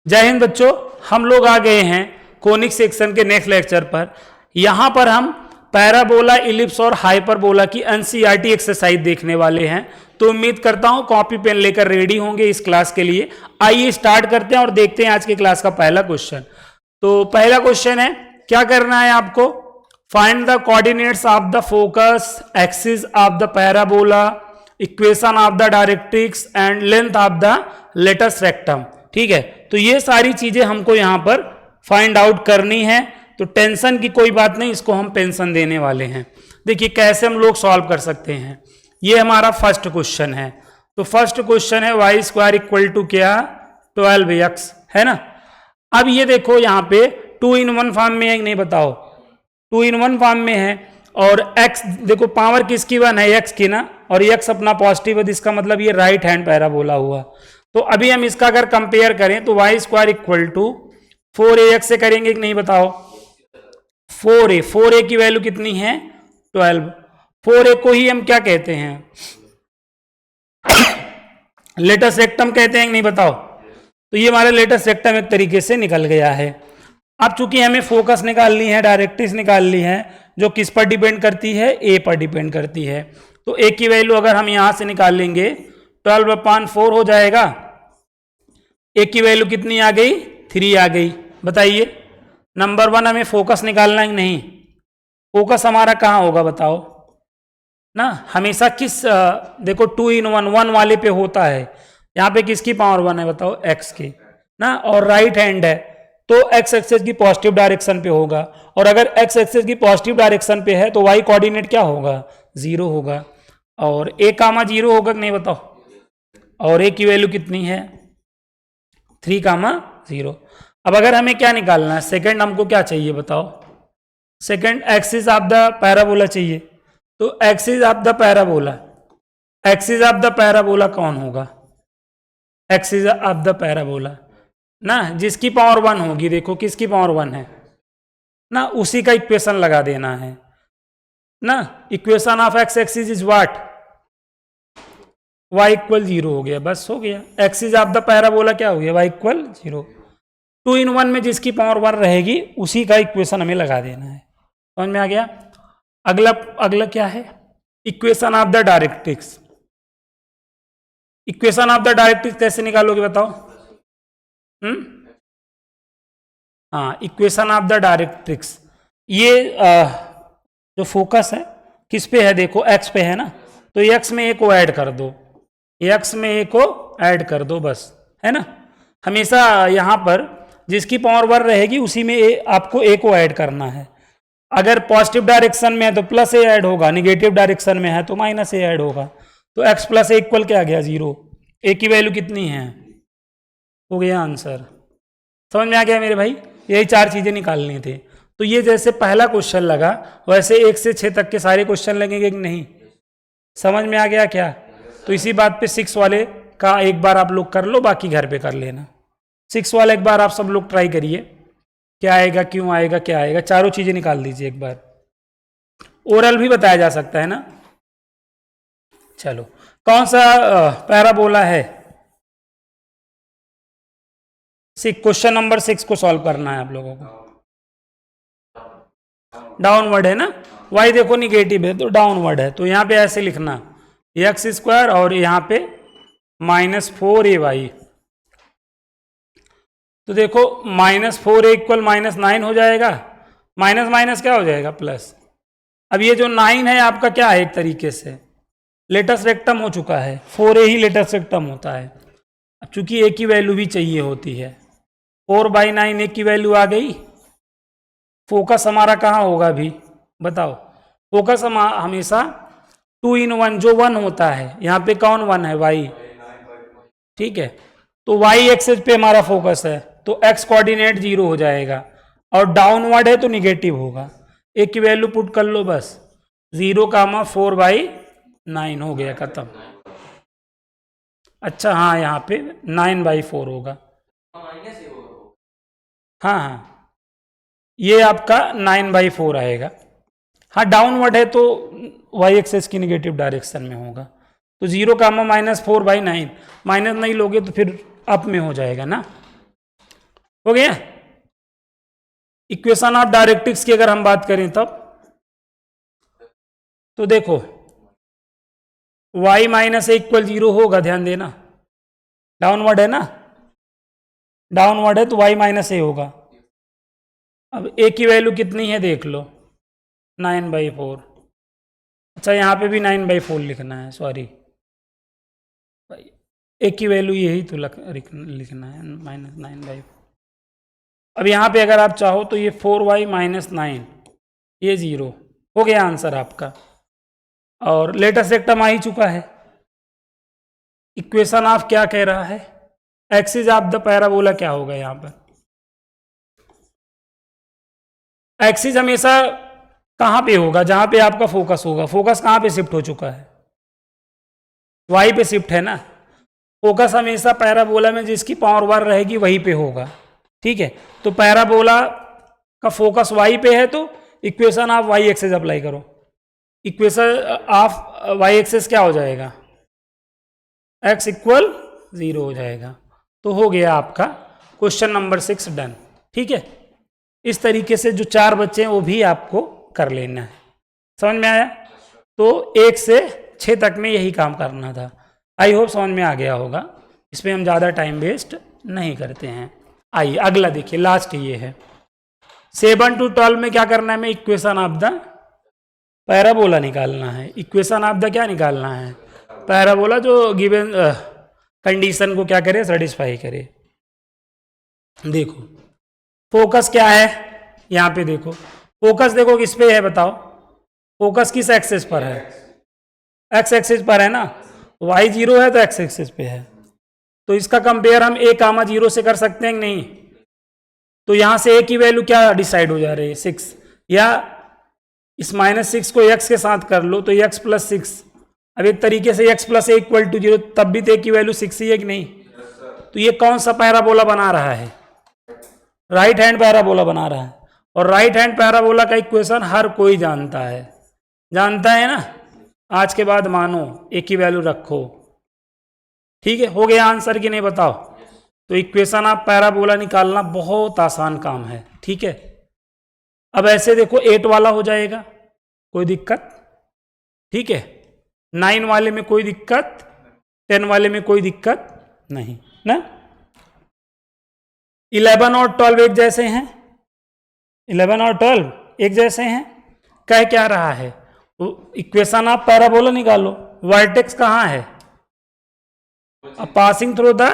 जय हिंद बच्चों, हम लोग आ गए हैं कोनिक सेक्शन के नेक्स्ट लेक्चर पर। यहां पर हम पैराबोला, इलिप्स और हाइपरबोला की एनसीईआरटी एक्सरसाइज देखने वाले हैं। तो उम्मीद करता हूं कॉपी पेन लेकर रेडी होंगे इस क्लास के लिए। आइए स्टार्ट करते हैं और देखते हैं आज की क्लास का पहला क्वेश्चन। तो पहला क्वेश्चन है, क्या करना है आपको? Find the coordinates of the focus, axis of the parabola, equation of the directrix and length of the latus rectum. ठीक है, तो ये सारी चीजें हमको यहां पर फाइंड आउट करनी है। तो टेंशन की कोई बात नहीं, इसको हम पेंशन देने वाले हैं। देखिए कैसे हम लोग सॉल्व कर सकते हैं। ये हमारा फर्स्ट क्वेश्चन है। तो फर्स्ट क्वेश्चन है वाई स्क्वायर इक्वल टू क्या? 12x, है ना। अब ये देखो यहाँ पे 2 in 1 फॉर्म में है कि नहीं बताओ? 2 in 1 फॉर्म में है। और x देखो पावर किसकी 1 है? x की ना। और x अपना पॉजिटिव है, इसका मतलब ये राइट हैंड पैराबोला हुआ। तो अभी हम इसका अगर कंपेयर करें तो Y square equal to 4ax से करेंगे कि नहीं बताओ? 4a की वैल्यू कितनी है? 12। 4a को ही हम क्या कहते हैं? लेटस रेक्टम कहते हैं कि नहीं बताओ? तो ये हमारा लेटस रेक्टम एक तरीके से निकल गया है। अब चूंकि हमें फोकस निकालनी है, डायरेक्ट्रिक्स निकालनी है, जो किस पर डिपेंड करती है? a पर डिपेंड करती है। तो a की वैल्यू अगर हम यहां से निकाल लेंगे 12/4 हो जाएगा। a की वैल्यू कितनी आ गई? 3 आ गई। बताइए नंबर 1 हमें फोकस निकालना है नहीं? फोकस हमारा कहाँ होगा बताओ ना? हमेशा किस देखो 2 in 1 वाले पे होता है। यहाँ पे किसकी पावर 1 है बताओ? x की ना। और राइट हैंड है तो x एक्सिस की पॉजिटिव डायरेक्शन पे होगा। और अगर x एक्सिस की पॉजिटिव डायरेक्शन पे है तो y कोऑर्डिनेट क्या होगा? 0 होगा। और a कामा 0 होगा कि नहीं बताओ? और a की वैल्यू कितनी है? 3,0। अब अगर हमें क्या निकालना है? सेकंड हमको क्या चाहिए बताओ? Second axis of the parabola चाहिए। तो axis of the parabola, axis of the parabola कौन होगा? एक्सिस ऑफ द पैराबोला ना, जिसकी पावर 1 होगी। देखो किसकी पावर 1 है ना, उसी का इक्वेशन लगा देना है ना। Equation of x axis is what? y equal 0 हो गया, बस हो गया। एक्सिस ऑफ द पैराबोला क्या हो गया? y equal 0। 2 in 1 में जिसकी पावर 1 रहेगी उसी का इक्वेशन हमें लगा देना है। समझ में आ गया? अगला क्या है? Equation of the directrix. Equation of the directrix कैसे निकालोगे बताओ? हाँ, इक्वेशन ऑफ द डायरेक्ट्रिक्स ये जो फोकस है किस पे है? देखो x पे है ना। तो x में a को ऐड कर दो, x में a को ऐड कर दो, बस, है ना। हमेशा यहां पर जिसकी पावर 1 रहेगी उसी में आपको a को ऐड करना है। अगर पॉजिटिव डायरेक्शन में है तो प्लस a ऐड होगा, निगेटिव डायरेक्शन में है तो माइनस a ऐड होगा। तो x प्लस a इक्वल क्या आ गया? 0। a की वैल्यू कितनी है? हो गया आंसर। समझ में आ गया मेरे भाई? यही 4 चीजें निकालनी थी। तो ये जैसे पहला क्वेश्चन लगा वैसे 1 से 6 तक के सारे क्वेश्चन लगेंगे कि नहीं? समझ में आ गया क्या? तो इसी बात पे 6 वाले का एक बार आप लोग कर लो, बाकी घर पे कर लेना। 6 वाला एक बार आप सब लोग ट्राई करिए, क्या आएगा, क्यों आएगा, क्या आएगा। चारों चीजें निकाल दीजिए एक बार। ओरल भी बताया जा सकता है ना। चलो, कौन सा पैराबोला है? क्वेश्चन नंबर 6 को सॉल्व करना है आप लोगों को। डाउनवर्ड है ना। y देखो निगेटिव है तो डाउनवर्ड है। तो यहाँ पे ऐसे लिखना एक्स स्क्वायर और यहाँ पे -4ay। तो देखो -4a इक्वल -9 हो जाएगा। माइनस माइनस क्या हो जाएगा? प्लस। अब ये जो 9 है आपका क्या है? एक तरीके से लेटस रेक्टम हो चुका है। 4a ही लेटस रेक्टम होता है। अब चूंकि a की वैल्यू भी चाहिए होती है, 4/9 a की वैल्यू आ गई। फोकस हमारा कहाँ होगा अभी बताओ? फोकस हम हमेशा 2 in 1 जो 1 होता है, यहाँ पे कौन 1 है? y। ठीक है, तो y एक्सिस पे हमारा फोकस है तो x कोऑर्डिनेट 0 हो जाएगा। और डाउनवर्ड है तो निगेटिव होगा। a की वैल्यू पुट कर लो, बस 0,4/9 हो गया, खत्म। अच्छा हाँ, यहाँ पे 9/4 होगा। हाँ हाँ, ये आपका 9/4 आएगा। हाँ, डाउनवर्ड है तो y एक्सिस की निगेटिव डायरेक्शन में होगा। तो 0,-4/9 माइनस नहीं लोगे तो फिर अप में हो जाएगा ना। हो गया। इक्वेशन ऑफ डायरेक्ट्रिक्स की अगर हम बात करें तब तो देखो y माइनस ए इक्वल 0 होगा, ध्यान देना, डाउनवर्ड है ना, डाउनवर्ड है तो y माइनस ए होगा। अब a की वैल्यू कितनी है देख लो, 9/4। अच्छा यहाँ पे भी 9/4 लिखना है, सॉरी a की वैल्यू यही तो लिखना है -9/4। अब यहाँ पे अगर आप चाहो तो ये 4y माइनस 9 ये 0 हो गया आंसर आपका। और लेटेस्ट एक टर्म आ ही चुका है। इक्वेशन ऑफ क्या कह रहा है, एक्सिस ऑफ द पैराबोला क्या होगा यहाँ पर, एक्सिस हमेशा कहाँ पे होगा, जहाँ पे आपका फोकस होगा। फोकस कहाँ पे शिफ्ट हो चुका है, वाई पे शिफ्ट है ना। फोकस हमेशा पैराबोला में जिसकी पावर 1 रहेगी वहीं पे होगा, ठीक है। तो पैराबोला का फोकस वाई पे है तो equation of Y axis apply करो। इक्वेशन ऑफ वाई एक्सिस क्या हो जाएगा, x इक्वल 0 हो जाएगा। तो हो गया आपका क्वेश्चन नंबर 6 डन, ठीक है। इस तरीके से जो 4 बच्चे हैं वो भी आपको कर लेना है, समझ में आया। तो 1 से 6 तक में यही काम करना था। आई होप समझ में आ गया होगा, इसमें हम ज़्यादा टाइम वेस्ट नहीं करते हैं। आइए अगला देखिए, लास्ट ये है 7 to 12 में क्या करना है, हमें इक्वेशन ऑफ द पैराबोला निकालना है। इक्वेशन ऑफ द क्या निकालना है, पैराबोला जो गिवन कंडीशन को क्या करे, सेटिस्फाई करे। देखो फोकस क्या है, यहाँ पे देखो फोकस देखो किस पे है बताओ, फोकस किस एक्सिस पर है, एक्स एक्सिस पर है ना। y 0 है तो एक्स एक्सिस पे है, तो इसका कंपेयर हम a, 0 से कर सकते हैं कि नहीं। तो यहाँ से a की वैल्यू क्या डिसाइड हो जा रही है, 6, या इस -6 को x के साथ कर लो तो x + 6। अब एक तरीके से x + a = 0, तब भी तो a की वैल्यू 6 ही है कि नहीं। तो ये कौन सा पैराबोला बना रहा है, राइट हैंड पैराबोला बना रहा है। और राइट हैंड पैराबोला का इक्वेशन हर कोई जानता है, जानता है ना। आज के बाद मानो a की वैल्यू रखो, ठीक है। हो गया आंसर कि नहीं बताओ। तो इक्वेशन ऑफ पैराबोला निकालना बहुत आसान काम है, ठीक है। अब ऐसे देखो 8 वाला हो जाएगा, कोई दिक्कत, ठीक है। 9 वाले में कोई दिक्कत, 10 वाले में कोई दिक्कत नहीं ना। 11 और 12 एक जैसे हैं, 11 और 12 एक जैसे हैं। कह क्या रहा है, इक्वेशन ऑफ पैराबोला निकालो। वर्टेक्स कहाँ है, passing through the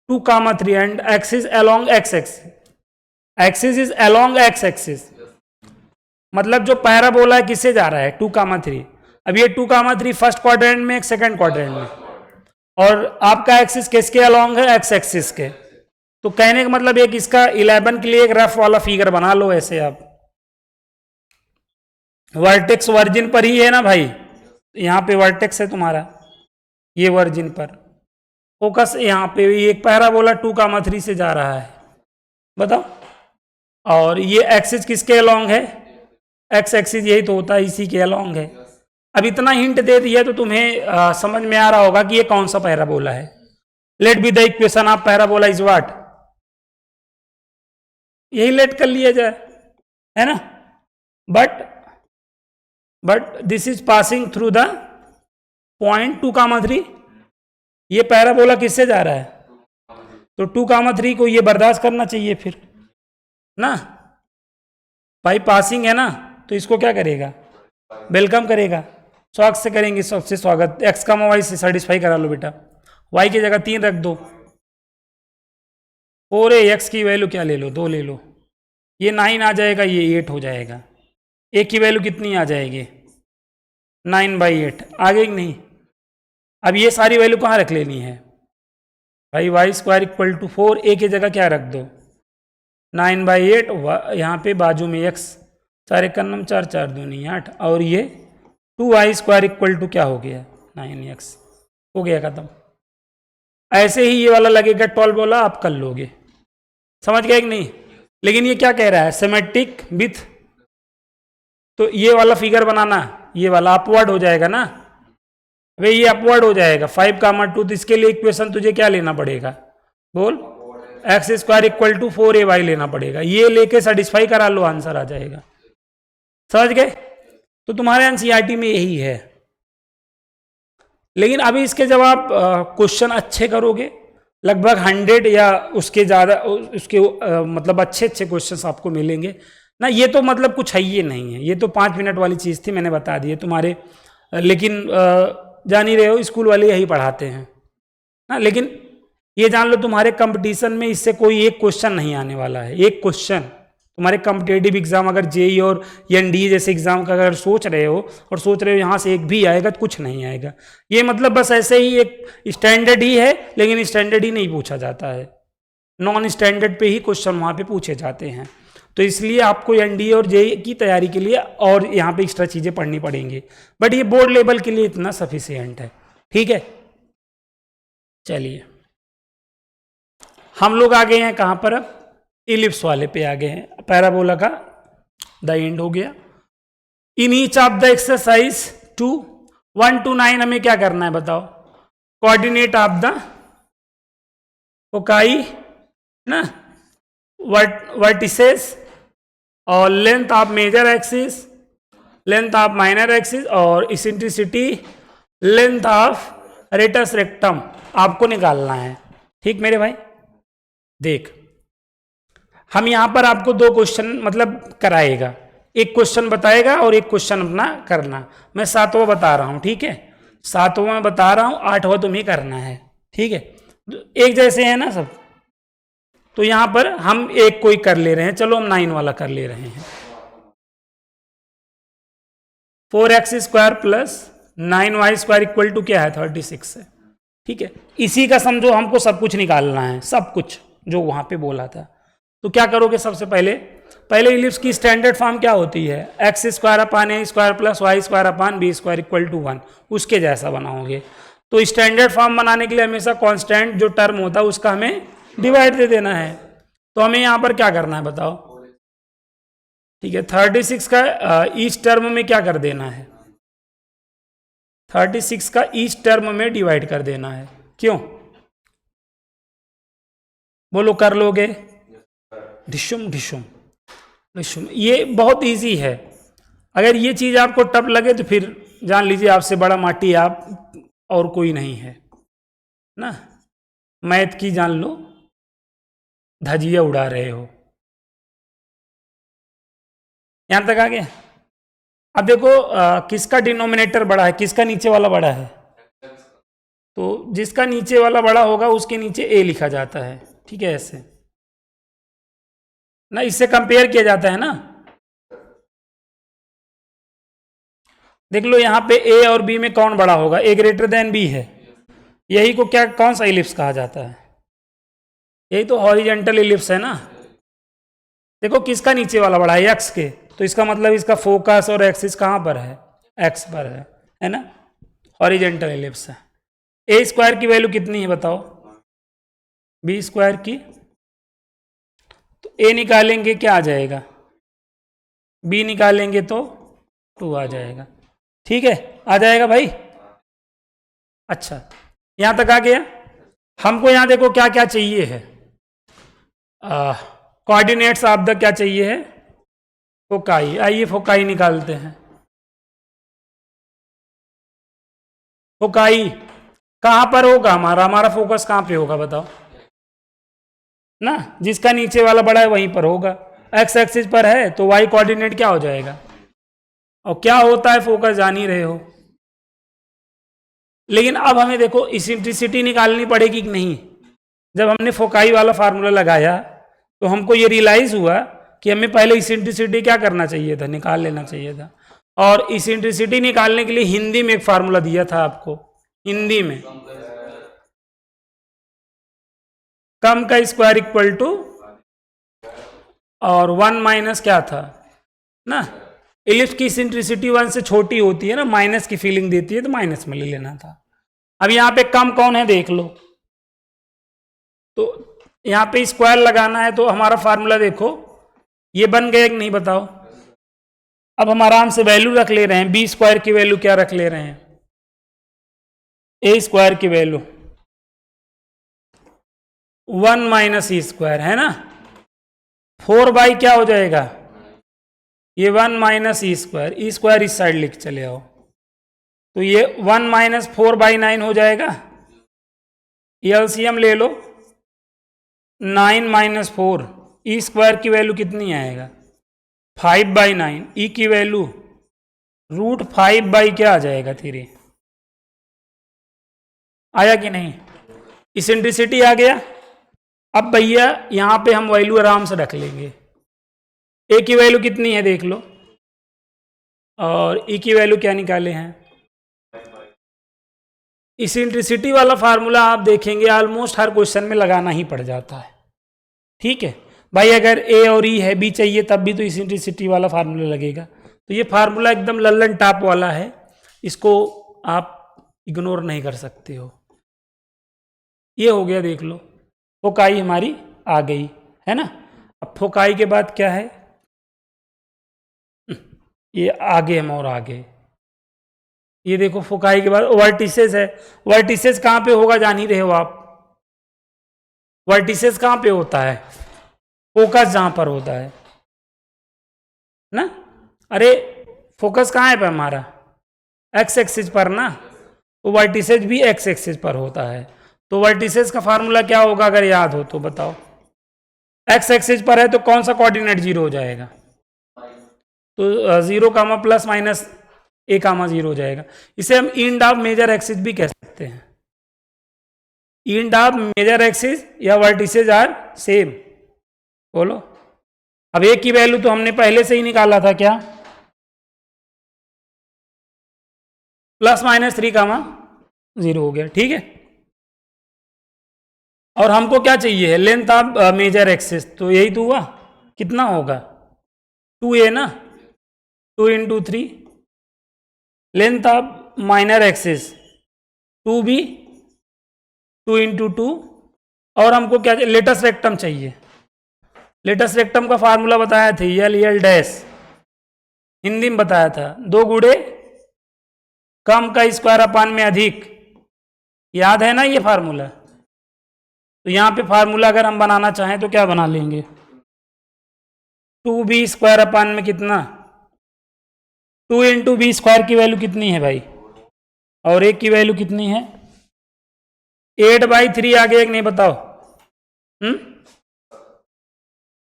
2, 3 and axis along x axis, axis is along x axis. मतलब जो पैराबोला है किससे जा रहा है, 2, 3। अब ये 2, 3 फर्स्ट क्वाड्रेंट में, एक सेकंड क्वाड्रेंट में, और आपका एक्सिस किसके अलोंग है, x एक्सिस के। तो कहने का मतलब एक इसका 11 के लिए एक रफ वाला फिगर बना लो ऐसे आप। वर्टेक्स वर्जिन पर ही है ना भाई, यहाँ पे वर्टेक्स है तुम्हारा, ये वर्जिन पर फोकस यहाँ पे एक पैराबोला 2, 3 से जा रहा है, बताओ। और ये एक्सिस किसके अलोंग है, एक्स एक्सिस, यही तो होता है, इसी के अलोंग है। अब इतना हिंट दे दिया तो तुम्हें समझ में आ रहा होगा कि ये कौन सा पैराबोला है। Let B the equation of parabola is what, यही लेट कर लिया जाए, है ना। But this is passing through the point 2, 3। ये पैराबोला किससे जा रहा है, तो 2, 3 को ये बर्दाश्त करना चाहिए फिर ना भाई, पासिंग है ना, तो इसको क्या करेगा, वेलकम करेगा, स्वागत से करेंगे, सबसे स्वागत। x, y से सेटिस्फाई करा लो बेटा, y की जगह 3 रख दो, और x की वैल्यू क्या ले लो, 2 ले लो, ये 9 आ जाएगा, ये 8 हो जाएगा। a की वैल्यू कितनी आ जाएगी, 9/8 आगे कि नहीं। अब ये सारी वैल्यू कहाँ रख लेनी है भाई, y² = 4, a की जगह क्या रख दो, 9/8, यहाँ पे बाजू में x, 4 × 9 = 4, 4 × 2 = 8, और ये 2y² = क्या हो गया, 9x, हो गया खत्म। ऐसे ही ये वाला लगेगा 12 वाला, आप कर लोगे, समझ गए कि नहीं। लेकिन ये क्या कह रहा है, सिमेट्रिक विथ, तो ये वाला फिगर बनाना, ये वाला अपवर्ड हो जाएगा ना भाई, ये अपवर्ड हो जाएगा 5, 2। तो इसके लिए इक्वेशन तुझे क्या लेना पड़ेगा, बोल, x square equal to 4ay लेना पड़ेगा, ये लेके सेटिस्फाई करा लो, आंसर आ जाएगा। समझ गए? तो तुम्हारे एनसीईआरटी में यही है। लेकिन अभी इसके जब आप क्वेश्चन अच्छे करोगे, लगभग 100 या उसके ज़्यादा उसके मतलब अच्छे अच्छे क्वेश्चंस आपको मिलेंगे ना। ये तो मतलब कुछ है ही नहीं है, ये तो 5 मिनट वाली चीज़ थी, मैंने बता दी है तुम्हारे। लेकिन जान ही रहे हो स्कूल वाले यही पढ़ाते हैं ना। लेकिन ये जान लो तुम्हारे कंपटीशन में इससे कोई एक क्वेश्चन नहीं आने वाला है। एक क्वेश्चन तुम्हारे कॉम्पिटेटिव एग्जाम अगर जेई और एनडीए जैसे एग्जाम का अगर सोच रहे हो और सोच रहे हो यहाँ से एक भी आएगा, तो कुछ नहीं आएगा। ये मतलब बस ऐसे ही एक स्टैंडर्ड ही है, लेकिन स्टैंडर्ड ही नहीं पूछा जाता है, नॉन स्टैंडर्ड पे ही क्वेश्चन वहाँ पे पूछे जाते हैं। तो इसलिए आपको एनडीए और जेई की तैयारी के लिए और यहाँ पे एक्स्ट्रा चीज़ें पढ़नी पड़ेंगी, बट ये बोर्ड लेवल के लिए इतना सफिशियंट है। ठीक है, चलिए हम लोग आ गए हैं कहाँ पर? अब इलिप्स वाले पे आ गए हैं। पैराबोला का द एंड हो गया। In each of the exercise 2 1 to 9 हमें क्या करना है बताओ? कोऑर्डिनेट ऑफ द फोकाई ना, वर्टिसेस और length of major axis, length of minor axis और eccentricity, length of latus rectum आपको निकालना है। ठीक मेरे भाई, देख हम यहां पर आपको 2 क्वेश्चन मतलब कराएगा, एक क्वेश्चन बताएगा और एक क्वेश्चन अपना करना। मैं 7वां बता रहा हूं, ठीक है? 7वां बता रहा हूं, 8वां तुम्हें करना है। ठीक है, एक जैसे है ना सब। तो यहां पर हम एक कोई कर ले रहे हैं, चलो हम 9 वाला कर ले रहे हैं। 4x² plus 9y² equal to क्या है? 36 है। ठीक है, इसी का समझो हमको सब कुछ निकालना है, सब कुछ जो वहां पे बोला था। तो क्या करोगे? सबसे पहले इलिप्स की स्टैंडर्ड फॉर्म क्या होती है? x² upon a² plus y² upon b² equal to 1, उसके जैसा बनाओगे। तो स्टैंडर्ड फॉर्म बनाने के लिए हमेशा कांस्टेंट जो टर्म होता है उसका हमें डिवाइड दे देना है। तो हमें यहां पर क्या करना है बताओ? ठीक है, 36 का ईच टर्म में क्या कर देना है? 36 का ईच टर्म में डिवाइड कर देना है। क्यों? बोलो, कर लोगे? ढिशुम ढिशुम ढिशुम। ये बहुत इजी है। अगर ये चीज आपको टफ लगे तो फिर जान लीजिए आपसे बड़ा माटी आप और कोई नहीं है ना। मैथ की जान लो धजिया उड़ा रहे हो। यहां तक आ गया? अब देखो किसका डिनोमिनेटर बड़ा है, किसका नीचे वाला बड़ा है? तो जिसका नीचे वाला बड़ा होगा उसके नीचे ए लिखा जाता है। ठीक है, ऐसे ना, इससे कंपेयर किया जाता है ना। देख लो यहाँ पे ए और बी में कौन बड़ा होगा? ए ग्रेटर देन बी है। यही को क्या, कौन सा इलिप्स कहा जाता है? यही तो हॉरिजेंटल इलिप्स है ना। देखो किसका नीचे वाला बड़ा है? एक्स के। तो इसका मतलब इसका फोकस और एक्सिस कहाँ पर है? एक्स पर है ना। हॉरिजेंटल इलिप्स है। a² की वैल्यू कितनी है बताओ? b² की। तो a निकालेंगे क्या आ जाएगा? b निकालेंगे तो 2 आ जाएगा। ठीक है, आ जाएगा भाई। अच्छा, यहां तक आ गया। हमको यहां देखो क्या क्या चाहिए है? कोऑर्डिनेट्स ऑफ द क्या चाहिए है? फोकाई। आइए फोकाई निकालते हैं। फोकाई कहां पर होगा? हमारा फोकस कहां पे होगा बताओ ना। जिसका नीचे वाला बड़ा है वहीं पर होगा। एक्स एक्सिस पर है तो वाई कोऑर्डिनेट क्या हो जाएगा? और क्या होता है फोकस जान ही रहे हो। लेकिन अब हमें देखो इसेंट्रिसिटी निकालनी पड़ेगी कि नहीं। जब हमने फोकाई वाला फार्मूला लगाया तो हमको ये रियलाइज हुआ कि हमें पहले इसेंट्रिसिटी क्या करना चाहिए था? निकाल लेना चाहिए था। और इसेंट्रिसिटी निकालने के लिए हिंदी में एक फार्मूला दिया था आपको, हिंदी में कम का स्क्वायर इक्वल टू और 1 माइनस क्या था ना। इलिप्स की इसेंट्रिसिटी 1 से छोटी होती है ना, माइनस की फीलिंग देती है, तो माइनस में ले लेना था। अब यहाँ पे कम कौन है देख लो। तो यहाँ पे स्क्वायर लगाना है तो हमारा फार्मूला देखो ये बन गया कि नहीं बताओ। अब हम आराम से वैल्यू रख ले रहे हैं। b² की वैल्यू क्या रख ले रहे हैं? a² की वैल्यू 1 माइनस ई स्क्वायर है ना, 4 बाई क्या हो जाएगा, ये 1 माइनस ई स्क्वायर इस साइड लिख चले आओ, तो ये 1 माइनस 4/9 हो जाएगा। ये एलसीएम ले लो, 9 माइनस 4, ई स्क्वायर की वैल्यू कितनी आएगा, 5/9, ई की वैल्यू √5 बाई क्या आ जाएगा 3, आया कि नहीं, इसेंट्रिसिटी आ गया। अब भैया यहां पे हम वैल्यू आराम से रख लेंगे, ए की वैल्यू कितनी है देख लो, और ई की वैल्यू क्या निकाले हैं। इसेंट्रिसिटी वाला फार्मूला आप देखेंगे ऑलमोस्ट हर क्वेश्चन में लगाना ही पड़ जाता है, ठीक है भाई। अगर ए और ई है, बी चाहिए, तब भी तो इसेंट्रिसिटी वाला फार्मूला लगेगा। तो ये फार्मूला एकदम लल्लन टॉप वाला है, इसको आप इग्नोर नहीं कर सकते हो। ये हो गया, देख लो फोकाई हमारी आ गई है ना। अब फोकाई के बाद क्या है, ये आगे हम और आगे, ये देखो फोकाई के बाद वर्टिसेस है। वर्टिसेस कहाँ पे होगा जान ही रहे हो आप, वर्टिसेस कहाँ पे होता है, फोकस जहां पर होता है ना। अरे फोकस कहाँ है पे हमारा, एक्स एक्सिस पर ना, तो वर्टिसेस भी एक्स एक्सिस पर होता है। तो वर्टिसेस का फार्मूला क्या होगा अगर याद हो तो बताओ, एक्स एक्सिस पर है तो कौन सा कोऑर्डिनेट 0 हो जाएगा, तो 0 कामा प्लस माइनस ए कामा 0 हो जाएगा। इसे हम इंड ऑफ मेजर एक्सिस भी कह सकते हैं, इंड ऑफ मेजर एक्सिस या वर्टिसेस आर सेम। बोलो, अब ए की वैल्यू तो हमने पहले से ही निकाला था, क्या, +-3 कामा 0 हो गया, ठीक है। और हमको क्या चाहिए है, लेंथ ऑफ मेजर एक्सिस, तो यही तो हुआ, कितना होगा 2a ना, 2 × 3, length of minor axis 2b, 2 × 2, और हमको क्या चाहिए, लेटस रेक्टम चाहिए। लेटस रेक्टम का फार्मूला बताया था एल डैश, हिंदी में बताया था, 2 गुणे कम का स्क्वायर अपान में अधिक, याद है ना ये फार्मूला। तो यहाँ पे फार्मूला अगर हम बनाना चाहें तो क्या बना लेंगे, 2b² अपान में कितना, 2 × b² की वैल्यू कितनी है भाई, और एक की वैल्यू कितनी है, 8/3 आ गया कि नहीं बताओ,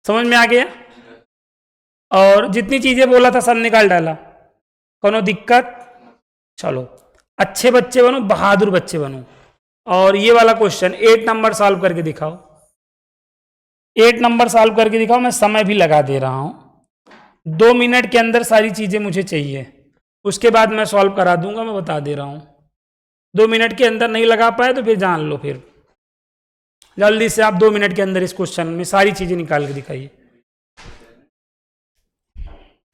समझ में आ गया। और जितनी चीजें बोला था सब निकाल डाला, कोनो दिक्कत। चलो अच्छे बच्चे बनो, बहादुर बच्चे बनो। और ये वाला क्वेश्चन 8 नंबर सॉल्व करके दिखाओ, 8 नंबर सॉल्व करके दिखाओ। मैं समय भी लगा दे रहा हूं, 2 मिनट के अंदर सारी चीजें मुझे चाहिए, उसके बाद मैं सॉल्व करा दूंगा, मैं बता दे रहा हूं। 2 मिनट के अंदर नहीं लगा पाए तो फिर जान लो, फिर जल्दी से आप 2 मिनट के अंदर इस क्वेश्चन में सारी चीजें निकाल के दिखाइए।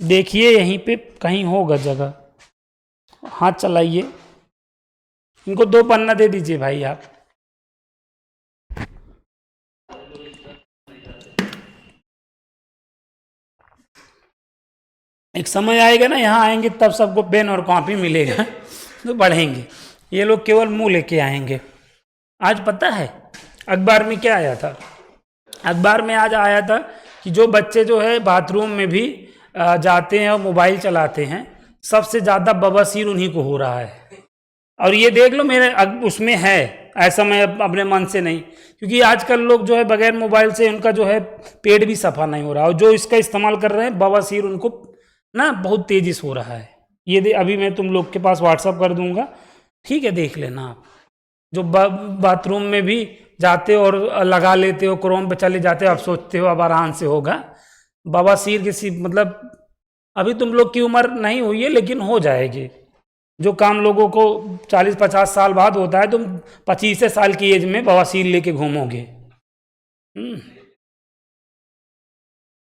देखिए यहीं पे कहीं होगा जगह, हाथ चलाइए, इनको 2 पन्ना दे दीजिए भाई आप। एक समय आएगा ना, यहाँ आएंगे तब सबको पेन और कॉपी मिलेगा तो पढ़ेंगे। ये लोग केवल मुंह लेके आएंगे। आज पता है अखबार में क्या आया था, अखबार में आज आया था कि जो बच्चे जो है बाथरूम में भी जाते हैं और मोबाइल चलाते हैं, सबसे ज़्यादा बवासीर उन्हीं को हो रहा है। और ये देख लो मेरे उसमें है, ऐसा मैं अपने मन से नहीं, क्योंकि आजकल लोग जो है बगैर मोबाइल से उनका जो है पेट भी सफा नहीं हो रहा, और जो इसका इस्तेमाल कर रहे हैं बवासीर उनको ना बहुत तेजी से हो रहा है। ये अभी मैं तुम लोग के पास व्हाट्सअप कर दूंगा, ठीक है, देख लेना आप। जो बाथरूम में भी जाते हो और लगा लेते हो, क्रोम पे चले जाते हो, आप सोचते हो अब आराम से होगा, बवासीर किसी मतलब अभी तुम लोग की उम्र नहीं हुई है लेकिन हो जाएगी। जो काम लोगों को 40-50 साल बाद होता है, तुम 25 साल की एज में बवासीर लेके घूमोगे।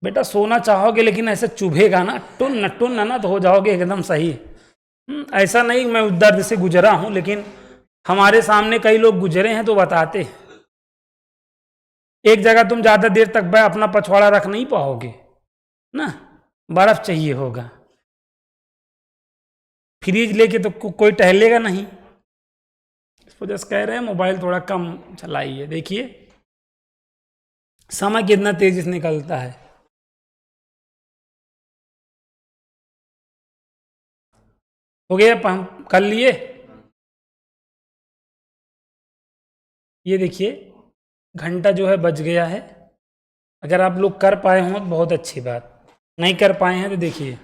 बेटा सोना चाहोगे लेकिन ऐसे चुभेगा ना, टुन ना तो हो जाओगे एकदम सही। ऐसा नहीं मैं उस दर्द से गुजरा हूं, लेकिन हमारे सामने कई लोग गुजरे हैं तो बताते हैं। एक जगह तुम ज्यादा देर तक अपना पछवाड़ा रख नहीं पाओगे ना, बर्फ चाहिए होगा। फ्रीज लेके तो कोई टहलेगा नहीं। इस वजह से कह रहे हैं मोबाइल थोड़ा कम चलाइए। देखिए समय कितना तेजी से निकलता है। हो गया, हम कर लिए। ये देखिए घंटा जो है बज गया है। अगर आप लोग कर पाए हों तो बहुत अच्छी बात, नहीं कर पाए हैं तो देखिए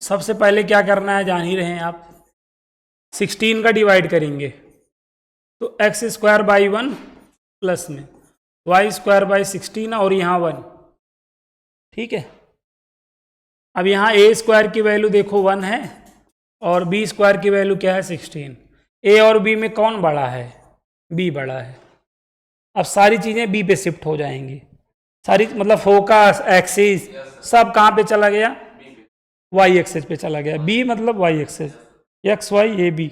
सबसे पहले क्या करना है जान ही रहे हैं आप। 16 का डिवाइड करेंगे तो एक्स स्क्वायर बाई 1 प्लस में वाई स्क्वायर बाई 16 और यहाँ 1। ठीक है, अब यहाँ ए स्क्वायर की वैल्यू देखो 1 है और बी स्क्वायर की वैल्यू क्या है 16। ए और बी में कौन बड़ा है? बी बड़ा है। अब सारी चीज़ें बी पे शिफ्ट हो जाएंगी, सारी मतलब फोकस एक्सिस सब कहाँ पे चला गया? वाई एक्सिस पे चला गया। बी मतलब Y axis, X Y A B,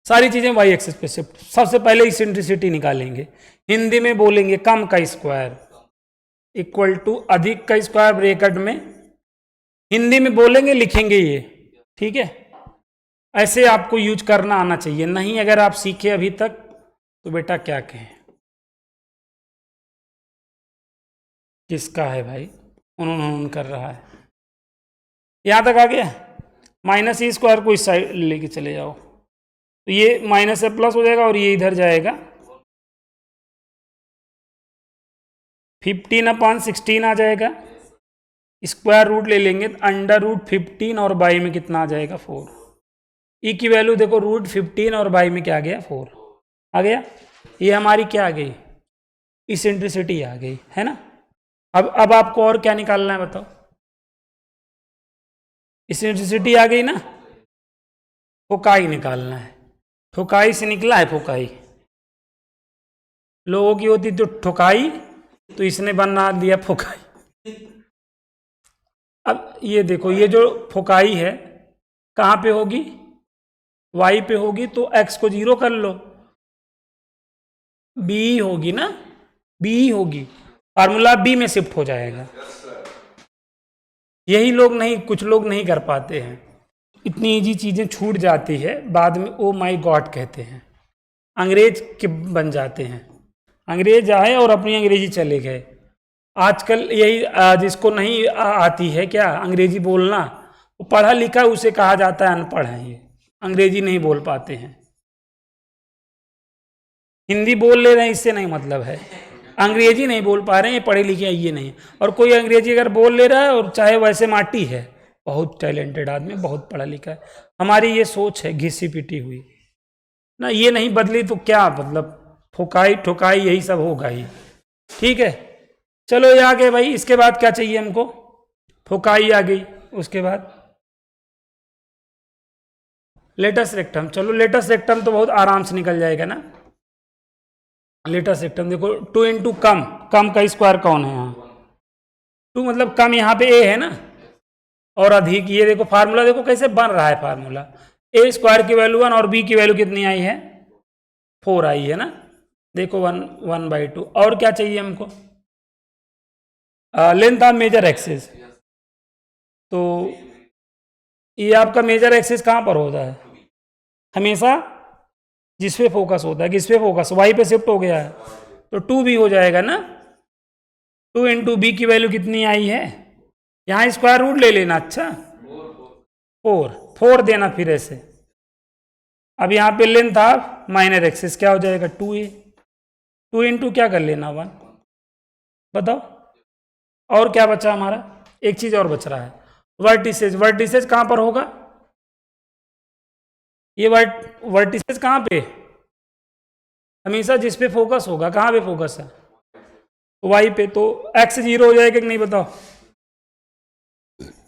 सारी चीज़ें वाई एक्सिस पे शिफ्ट। सबसे पहले इसेंट्रिसिटी निकालेंगे, हिंदी में बोलेंगे कम का स्क्वायर इक्वल टू अधिक का स्क्वायर ब्रैकेट में, हिंदी में बोलेंगे लिखेंगे ये। ठीक है, ऐसे आपको यूज करना आना चाहिए, नहीं अगर आप सीखे अभी तक तो बेटा क्या कहें। किसका है भाई? उन्होंने कर रहा है। यहां तक आ गया? माइनस ई स्क्वायर को इस साइड लेके चले जाओ तो ये माइनस से प्लस हो जाएगा और ये इधर जाएगा। 15/16 आ जाएगा। स्क्वायर रूट ले लेंगे तो अंडर रूट 15 और बाई में कितना आ जाएगा 4। ई की वैल्यू देखो रूट 15 और बाई में क्या आ गया 4 आ गया। ये हमारी क्या आ गई? इसेंट्रिसिटी आ गई है ना। अब आपको और क्या निकालना है बताओ? इसेंट्रिसिटी आ गई ना, फोकाई निकालना है। ठोकाई से निकला है फोकाई, लोगों की होती तो ठोकाई, तो इसने बना दिया फोकाई। अब ये देखो ये जो फोकाई है कहाँ पे होगी? वाई पे होगी, तो एक्स को 0 कर लो, बी होगी ना, बी होगी, फार्मूला बी में शिफ्ट हो जाएगा। यही लोग नहीं, कुछ लोग नहीं कर पाते हैं, इतनी इजी चीज़ें छूट जाती है, बाद में ओ माई गॉड कहते हैं, अंग्रेज के बन जाते हैं। अंग्रेज आए और अपनी अंग्रेजी चले गए। आजकल यही जिसको नहीं आती है क्या अंग्रेजी बोलना, वो पढ़ा लिखा उसे कहा जाता है अनपढ़ है, ये अंग्रेजी नहीं बोल पाते हैं। हिंदी बोल ले रहे हैं इससे नहीं मतलब है, अंग्रेजी नहीं बोल पा रहे हैं, पढ़े लिखे ये नहीं। और कोई अंग्रेजी अगर बोल ले रहा है और चाहे वैसे माटी है, बहुत टैलेंटेड आदमी, बहुत पढ़ा लिखा है। हमारी ये सोच है घिसी पिटी हुई ना, ये नहीं बदली तो क्या मतलब, ठोकाई ठोकाई यही सब होगा ही। ठीक है, चलो ये आ गए भाई। इसके बाद क्या चाहिए हमको? ठोकाई आ गई, उसके बाद लेटस रेक्टम। चलो लेटस रेक्टम तो बहुत आराम से निकल जाएगा ना। लेटस रेक्टम देखो 2 इंटू कम, कम का स्क्वायर कौन है यहाँ? 2 मतलब कम, यहाँ पे ए है ना, और अधिक। ये देखो फार्मूला देखो कैसे बन रहा है फार्मूला, ए स्क्वायर की वैल्यू 1 और बी की वैल्यू कितनी आई है 4 आई है ना। देखो 1/2। और क्या चाहिए हमको? Length of major axis. तो ये आपका मेजर एक्सिस कहाँ पर होता है? हमेशा जिस पे फोकस होता है, किस पे फोकस? वाई पे शिफ्ट हो गया है तो 2 भी हो जाएगा ना। 2 इंटू बी की वैल्यू कितनी आई है? यहाँ स्क्वायर रूट ले लेना। अच्छा 4 देना फिर ऐसे। अब यहाँ पे लेंथ ऑफ माइनर एक्सिस क्या हो जाएगा 2a। 2 इंटू क्या कर लेना 1। बताओ और क्या बचा हमारा? एक चीज और बच रहा है, वर्टिसेज। वर्टिसेज कहाँ पर होगा? ये वर्टिसेज कहाँ पे? हमेशा जिस पे फोकस होगा, कहाँ पे फोकस है? वाई पे। तो एक्स 0 हो जाएगा कि नहीं बताओ?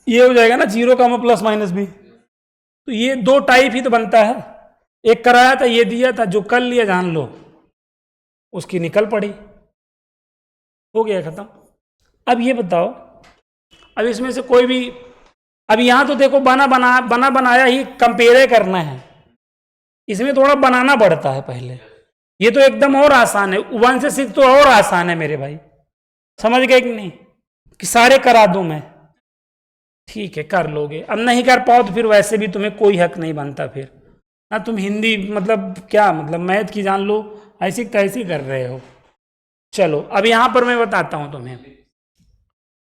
ये हो जाएगा ना 0 का प्लस माइनस भी। तो ये 2 टाइप ही तो बनता है। एक कराया था, ये दिया था, जो कर लिया जान लो उसकी निकल पड़ी, हो गया खत्म। अब ये बताओ, अब इसमें से कोई भी, अब यहां तो देखो बना बनाया ही कंपेयर करना है, इसमें थोड़ा बनाना पड़ता है पहले। ये तो एकदम और आसान है, 1 से 6 तो और आसान है मेरे भाई, समझ गए कि नहीं? कि सारे करा दूं मैं? ठीक है कर लोगे। अब नहीं कर पाओ तो फिर वैसे भी तुम्हें कोई हक नहीं बनता फिर ना। तुम हिंदी मतलब क्या मतलब मैथ की जान लो, ऐसी तैसी कर रहे हो। चलो अब यहां पर मैं बताता हूं तुम्हें।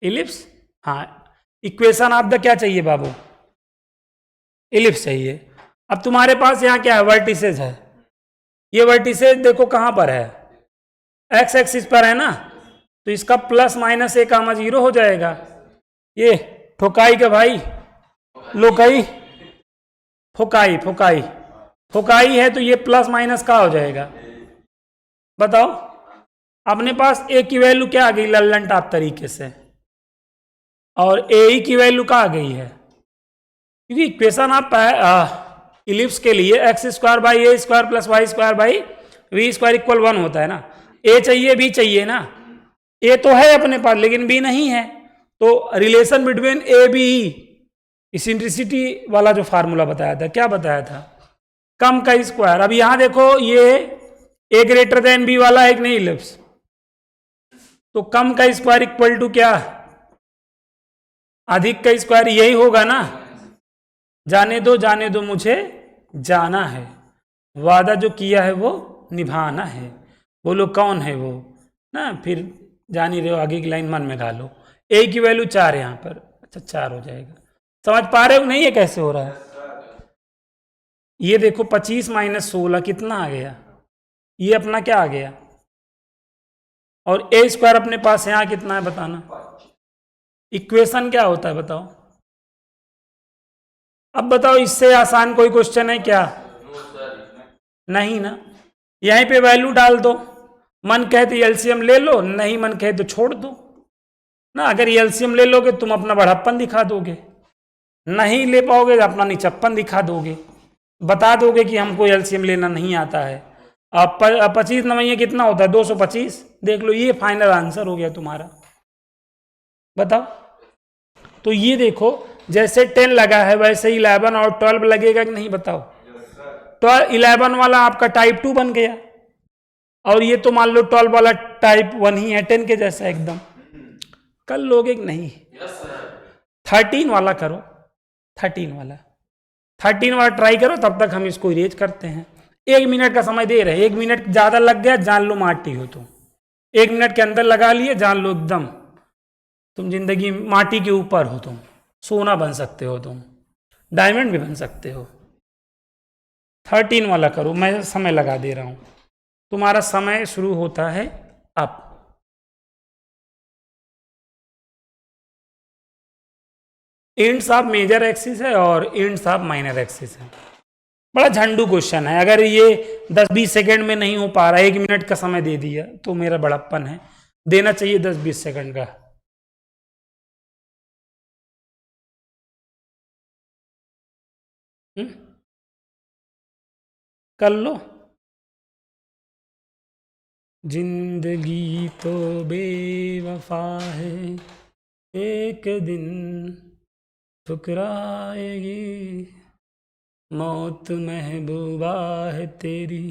इलिप्स, हाँ, इक्वेशन ऑफ द क्या चाहिए बाबू? इलिप्स चाहिए। अब तुम्हारे पास यहाँ क्या है? वर्टिसेस है। ये वर्टिसेस देखो कहां पर है? एक्स एक्सिस पर है ना, तो इसका प्लस माइनस ए कामा जीरो हो जाएगा। ये ठोकाई का भाई, लोकाई, फोकाई फोकाई फोकाई है, तो ये प्लस माइनस का हो जाएगा। बताओ, अपने पास ए की वैल्यू क्या आ गई लल्लन टॉप तरीके से, और ए ई की वैल्यू का आ गई है, क्योंकि इक्वेशन आप इलिप्स के लिए X square by A square plus Y square by V square equal 1 होता है ना। ए चाहिए, बी चाहिए ना। ए तो है अपने पास लेकिन बी नहीं है, तो relation between A B, eccentricity वाला जो फार्मूला बताया था, क्या बताया था? कम का स्क्वायर। अब यहां देखो, ये ए ग्रेटर देन बी वाला एक नहीं इलिप्स, तो कम का स्क्वायर इक्वल टू क्या? अधिक का स्क्वायर, यही होगा ना। जाने दो मुझे जाना है, वादा जो किया है वो निभाना है, बोलो कौन है वो ना। फिर जान ही रहे हो, आगे की लाइन मन में गा लो। ए की वैल्यू 4 यहां पर, अच्छा 4 हो जाएगा। समझ पा रहे हो नहीं? ये कैसे हो रहा है? ये देखो 25 माइनस 16 कितना आ गया? ये अपना क्या आ गया? और ए स्क्वायर अपने पास यहां कितना है बताना। इक्वेशन क्या होता है बताओ? अब बताओ, इससे आसान कोई क्वेश्चन है क्या? नहीं ना। यहीं पे वैल्यू डाल दो, मन कहे तो एलसीएम ले लो, नहीं मन कहे तो छोड़ दो ना। अगर एलसीएम ले लोगे तुम अपना बढ़प्पन दिखा दोगे, नहीं ले पाओगे तो अपना निचप्पन दिखा दोगे, बता दोगे कि हमको एलसीएम लेना नहीं आता है। अब 25 नवैया कितना होता है? 225। देख लो, ये फाइनल आंसर हो गया तुम्हारा। बताओ, तो ये देखो, जैसे 10 लगा है वैसे 11 और 12 लगेगा कि नहीं बताओ? 11 वाला आपका टाइप 2 बन गया, और ये तो मान लो 12 वाला टाइप 1 ही है, 10 के जैसा एकदम। कर लोगे कि नहीं? 13 वाला करो, 13 वाला ट्राई करो, तब तक हम इसको इरेज करते हैं। 1 मिनट का समय दे रहे हैं, 1 मिनट ज्यादा लग गया जान लो माटी हो तुम। 1 मिनट के अंदर लगा लिए, जान लो एकदम तुम जिंदगी माटी के ऊपर हो, तुम सोना बन सकते हो, तुम डायमंड भी बन सकते हो। 13 वाला करो, मैं समय लगा दे रहा हूं। तुम्हारा समय शुरू होता है अब। इंड्स ऑफ मेजर एक्सिस है और इंड्स ऑफ माइनर एक्सिस है। बड़ा झंडू क्वेश्चन है। अगर ये 10-20 सेकंड में नहीं हो पा रहा, 1 मिनट का समय दे दिया तो मेरा बड़प्पन है। देना चाहिए 10-20 सेकंड का। कर लो। जिंदगी तो बेवफा है, एक दिन ठुकराएगी, मौत महबूबा है तेरी,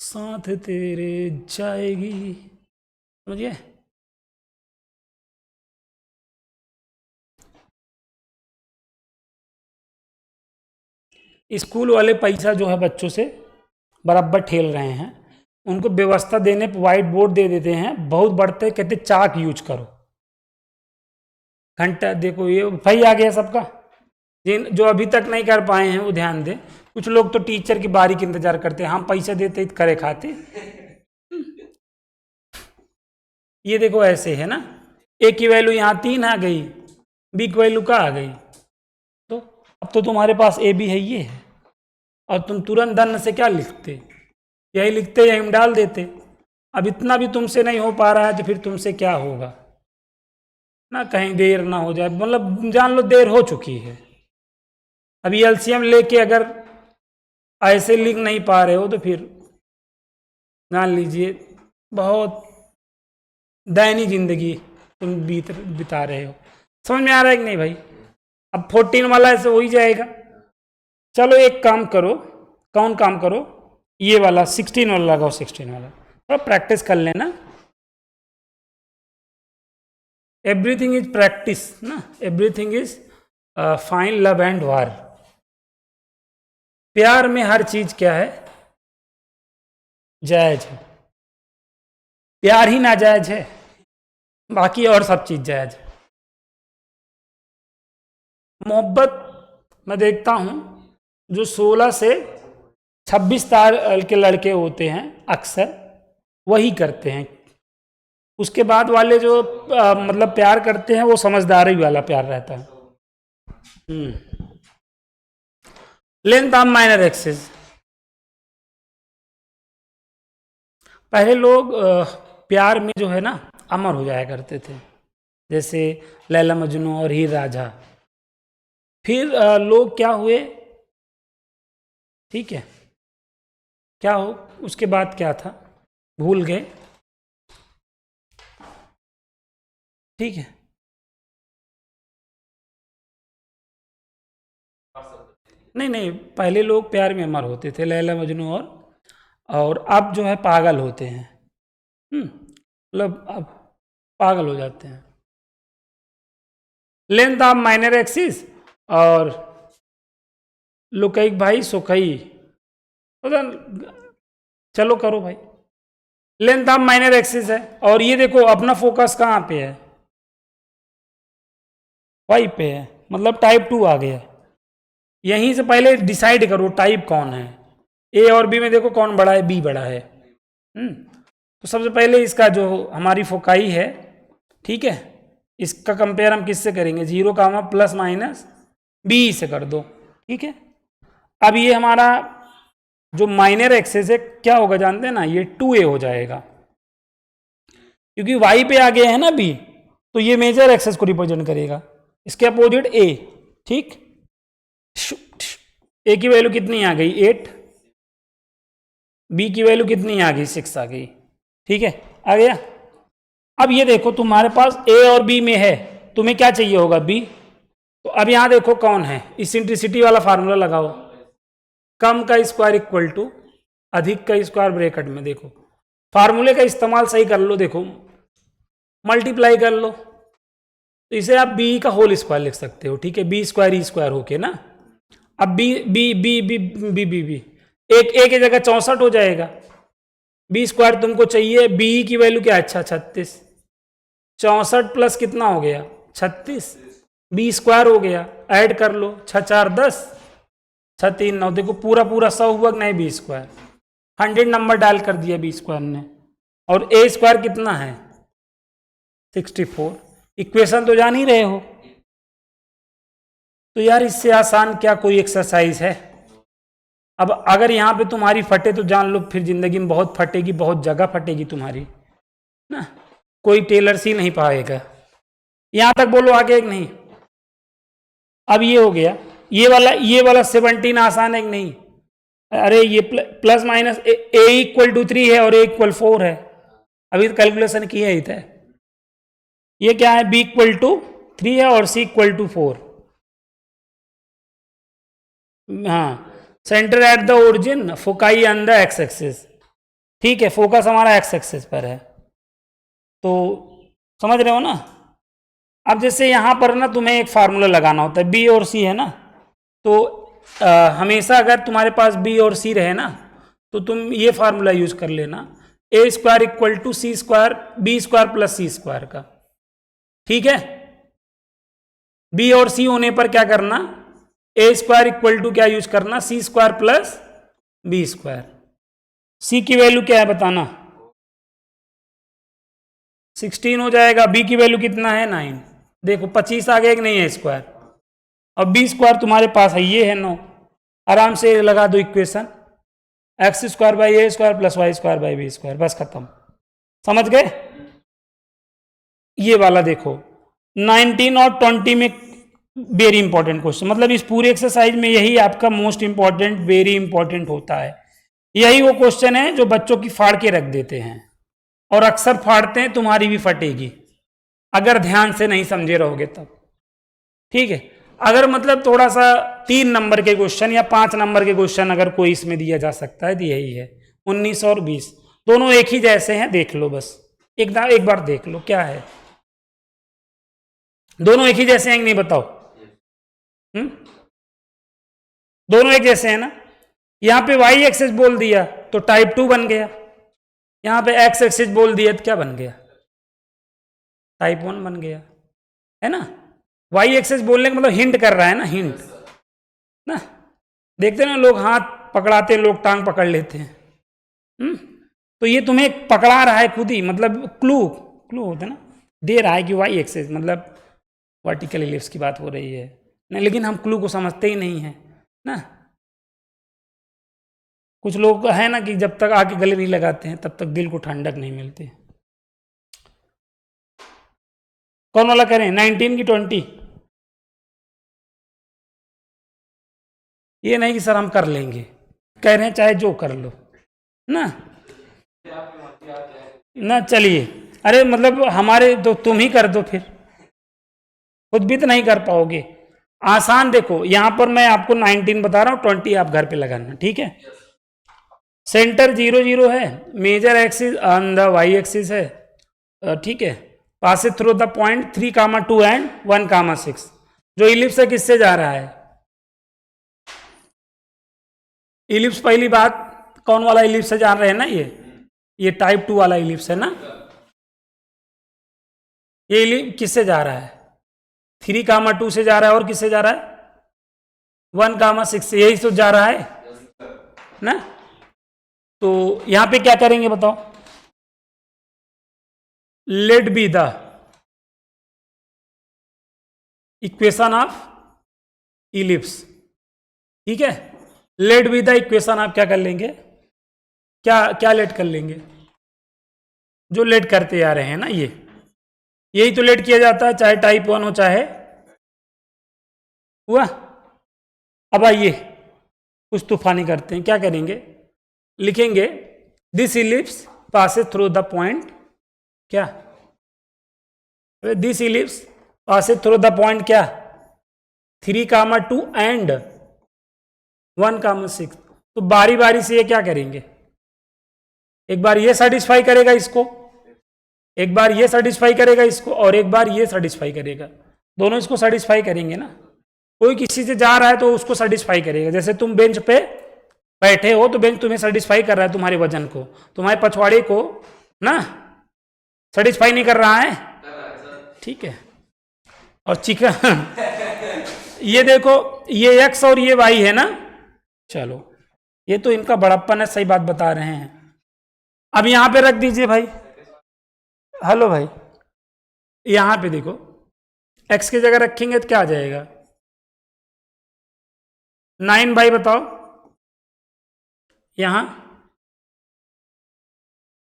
साथ तेरे जाएगी। समझिए? स्कूल वाले पैसा जो है बच्चों से बराबर ठेल रहे हैं। उनको व्यवस्था देने पर व्हाइट बोर्ड दे देते हैं, बहुत बढ़ते कहते चाक यूज करो। घंटा देखो, ये भाई आ गया सबका। जिन जो अभी तक नहीं कर पाए हैं वो ध्यान दें। कुछ लोग तो टीचर की बारी का इंतजार करते हैं, हम पैसा देते करे खाते। ये देखो ऐसे है ना, ए की वैल्यू यहाँ 3 आ गई, बी की वैल्यू का आ गई, तो अब तो तुम्हारे पास ए बी है, ये है। और तुम तुरंत धन से क्या लिखते? यही लिखते, यही हम डाल देते। अब इतना भी तुमसे नहीं हो पा रहा है तो फिर तुमसे क्या होगा ना। कहीं देर ना हो जाए, मतलब जान लो देर हो चुकी है। अभी एलसीएम लेके अगर ऐसे लिख नहीं पा रहे हो तो फिर जान लीजिए बहुत दैनिक जिंदगी तुम बिता रहे हो। समझ में आ रहा है कि नहीं भाई? अब 14 वाला ऐसे हो ही जाएगा। चलो एक काम करो, कौन काम करो, ये वाला 16 वाला लगाओ, 16 वाला थोड़ा प्रैक्टिस कर लेना। एवरीथिंग इज प्रैक्टिस ना, everything is fine love and वार। प्यार में हर चीज क्या है? जायज है, प्यार ही नाजायज है, बाकी और सब चीज जायज है। मोहब्बत मैं देखता हूं जो 16 से 26 साल के लड़के होते हैं अक्सर वही करते हैं। उसके बाद वाले जो मतलब प्यार करते हैं वो समझदारी वाला प्यार रहता है। लेंथ ऑफ माइनर एक्सिस, पहले लोग प्यार में जो है ना अमर हो जाया करते थे, जैसे लैला मजनू और हीर राझा। फिर लोग क्या हुए, ठीक है, क्या हो उसके बाद क्या था भूल गए, ठीक है। नहीं नहीं, पहले लोग प्यार में अमर होते थे, लैला मजनू और अब जो है पागल होते हैं। मतलब अब पागल हो जाते हैं। लेंथ ऑफ माइनर एक्सिस और लुकैक भाई सुखई, चलो करो भाई। लेंथ ऑफ माइनर एक्सिस है और ये देखो अपना फोकस कहाँ पे है, वाई पे है, मतलब टाइप 2 आ गया। यहीं से पहले डिसाइड करो टाइप कौन है, ए और बी में देखो कौन बड़ा है, बी बड़ा है। तो सबसे पहले इसका जो हमारी फोकाई है, ठीक है, इसका कंपेयर हम किससे करेंगे, 0, प्लस माइनस बी से कर दो, ठीक है। अब ये हमारा जो माइनर एक्सेस है क्या होगा जानते हैं ना, ये 2a हो जाएगा, क्योंकि y पे आ गया है ना b, तो ये मेजर एक्सेस को रिप्रेजेंट करेगा, इसके अपोजिट a, ठीक। a की वैल्यू कितनी आ गई 8, b की वैल्यू कितनी आ गई 6 आ गई, ठीक है, आ गया। अब ये देखो तुम्हारे पास a और b में है, तुम्हें क्या चाहिए होगा b, तो अब यहां देखो कौन है, इसेंट्रिसिटी वाला फार्मूला लगाओ, कम का स्क्वायर इक्वल टू अधिक का स्क्वायर, ब्रैकेट में देखो फार्मूले का इस्तेमाल सही कर लो, देखो मल्टीप्लाई कर लो, तो इसे आप बी का होल स्क्वायर लिख सकते हो, ठीक है, बी स्क्वायर ई स्क्वायर होके ना। अब B B B B B B B एक की जगह 64 हो जाएगा, बी स्क्वायर तुमको चाहिए, बी की वैल्यू क्या है, अच्छा 36, 64 प्लस कितना हो गया 36, बी स्क्वायर हो गया, ऐड कर लो, 6 4 10, 6 3 9, देखो पूरा पूरा 100 हुआ कि नहीं, बी स्क्वायर 100 नंबर डायल कर दिया बी स्क्वायर ने, और ए स्क्वायर कितना है 64। इक्वेशन तो जान ही रहे हो, तो यार इससे आसान क्या कोई एक्सरसाइज है। अब अगर यहां पे तुम्हारी फटे तो जान लो फिर जिंदगी में बहुत फटेगी, बहुत जगह फटेगी तुम्हारी ना, कोई टेलर सी नहीं पाएगा। यहां तक बोलो आगे एक नहीं। अब ये हो गया, ये वाला 17 आसान है कि नहीं, अरे ये plus minus A equal to 3 है और ए इक्वल 4 है, अभी तो कैलकुलेशन की है इधर। ये क्या है, बी इक्वल टू 3 है और सी इक्वल टू 4, हाँ, centre at the origin, foci on the x axis, ठीक है, फोकस हमारा एक्स एक्सिस पर है, तो समझ रहे हो ना। अब जैसे यहां पर ना तुम्हें एक फार्मूला लगाना होता है, बी और सी है ना, तो हमेशा अगर तुम्हारे पास बी और सी रहे ना तो तुम ये फार्मूला यूज कर लेना, a square equal to c square, b square plus c square का, ठीक है। बी और सी होने पर क्या करना, ए स्क्वायर इक्वल टू क्या यूज करना, सी स्क्वायर प्लस बी स्क्वायर। सी की वैल्यू क्या है बताना, 16 हो जाएगा, बी की वैल्यू कितना है 9, देखो 25 आ गया कि नहीं है स्क्वायर, और बी स्क्वायर तुम्हारे पास है, ये है 9, आराम से लगा दो equation, x square by A square plus Y square by b square, बस खत्म, समझ गए। ये वाला देखो 19 और 20 में वेरी इंपॉर्टेंट क्वेश्चन, मतलब इस पूरे एक्सरसाइज में यही आपका मोस्ट इंपॉर्टेंट वेरी इंपॉर्टेंट होता है, यही वो क्वेश्चन है जो बच्चों की फाड़ के रख देते हैं, और अक्सर फाड़ते हैं, तुम्हारी भी फटेगी अगर ध्यान से नहीं समझे रहोगे तब, ठीक है। अगर मतलब थोड़ा सा 3 नंबर के क्वेश्चन या 5 नंबर के क्वेश्चन अगर कोई इसमें दिया जा सकता है तो यही है, 19 और 20 दोनों एक ही जैसे हैं, देख लो बस एक बार देख लो क्या है, दोनों एक ही जैसे हैं कि नहीं बताओ, दोनों एक जैसे हैं ना। यहां पे वाई एक्सेस बोल दिया तो टाइप 2 बन गया, यहाँ पे एक्स एक्सिस बोल दिया तो क्या बन गया, टाइप 1 बन गया, है ना। वाई एक्सिस बोलने का मतलब हिंट कर रहा है ना, हिंट ना। देखते ना लोग हाथ पकड़ाते, लोग टांग पकड़ लेते हैं। तो ये तुम्हें पकड़ा रहा है खुद ही, मतलब क्लू, क्लू होता है ना, दे रहा है कि वाई एक्सिस मतलब वर्टिकल इलिप्स की बात हो रही है। नहीं, लेकिन हम क्लू को समझते ही नहीं है ना। कुछ लोग है ना कि जब तक आके गले नहीं लगाते हैं तब तक दिल को ठंडक नहीं मिलती। कौन वाला करें, 19 की 20? ये नहीं कि सर हम कर लेंगे, कह रहे हैं चाहे जो कर लो ना। ना चलिए, अरे मतलब हमारे तो तुम ही कर दो फिर, खुद भी तो नहीं कर पाओगे। आसान, देखो यहां पर मैं आपको 19 बता रहा हूं, 20 आप घर पे लगाना, ठीक है। सेंटर 0 0 है, major axis on the y axis है, ठीक है। Pass through the point 3, 2 and 1, 6। जो इलिप्स है किससे जा रहा है, इलिप्स पहली बात कौन वाला इलिप्स से जान रहे हैं ना, ये टाइप 2 वाला इलिप्स है ना। ये इलिप्स किससे जा रहा है, 3, 2 से जा रहा है, और किससे जा रहा है, 1, 6 से, यही तो जा रहा है ना। तो यहां पे क्या करेंगे बताओ, let B the equation of ellipse, ठीक है। लेट बी द इक्वेशन आप क्या कर लेंगे, क्या क्या लेट कर लेंगे, जो लेट करते आ रहे हैं ना, ये यही तो लेट किया जाता है, चाहे टाइप 1 हो चाहे हुआ। अब आइए कुछ तूफानी करते हैं, क्या करेंगे, लिखेंगे this ellipse passes through the point, क्या, this ellipse passes through the point क्या, 3, 2 एंड 1, 6। तो बारी बारी से ये क्या करेंगे, एक बार ये सेटिस्फाई करेगा इसको, एक बार ये सेटिस्फाई करेगा इसको, और एक बार ये सेटिस्फाई करेगा, दोनों इसको सेटिस्फाई करेंगे ना। कोई किसी से जा रहा है तो उसको सेटिस्फाई करेगा, जैसे तुम बेंच पे बैठे हो तो बेंच तुम्हें सेटिस्फाई कर रहा है, तुम्हारे वजन को, तुम्हारे पछवाड़े को ना सेटिस्फाई नहीं कर रहा है, ठीक है। और चिकन ये देखो, ये एक्स और ये वाई है ना, चलो ये तो इनका बड़प्पन है, सही बात बता रहे हैं। अब यहां पे रख दीजिए भाई, हेलो भाई, यहां पे देखो एक्स की जगह रखेंगे तो क्या आ जाएगा, 9 भाई बताओ, यहां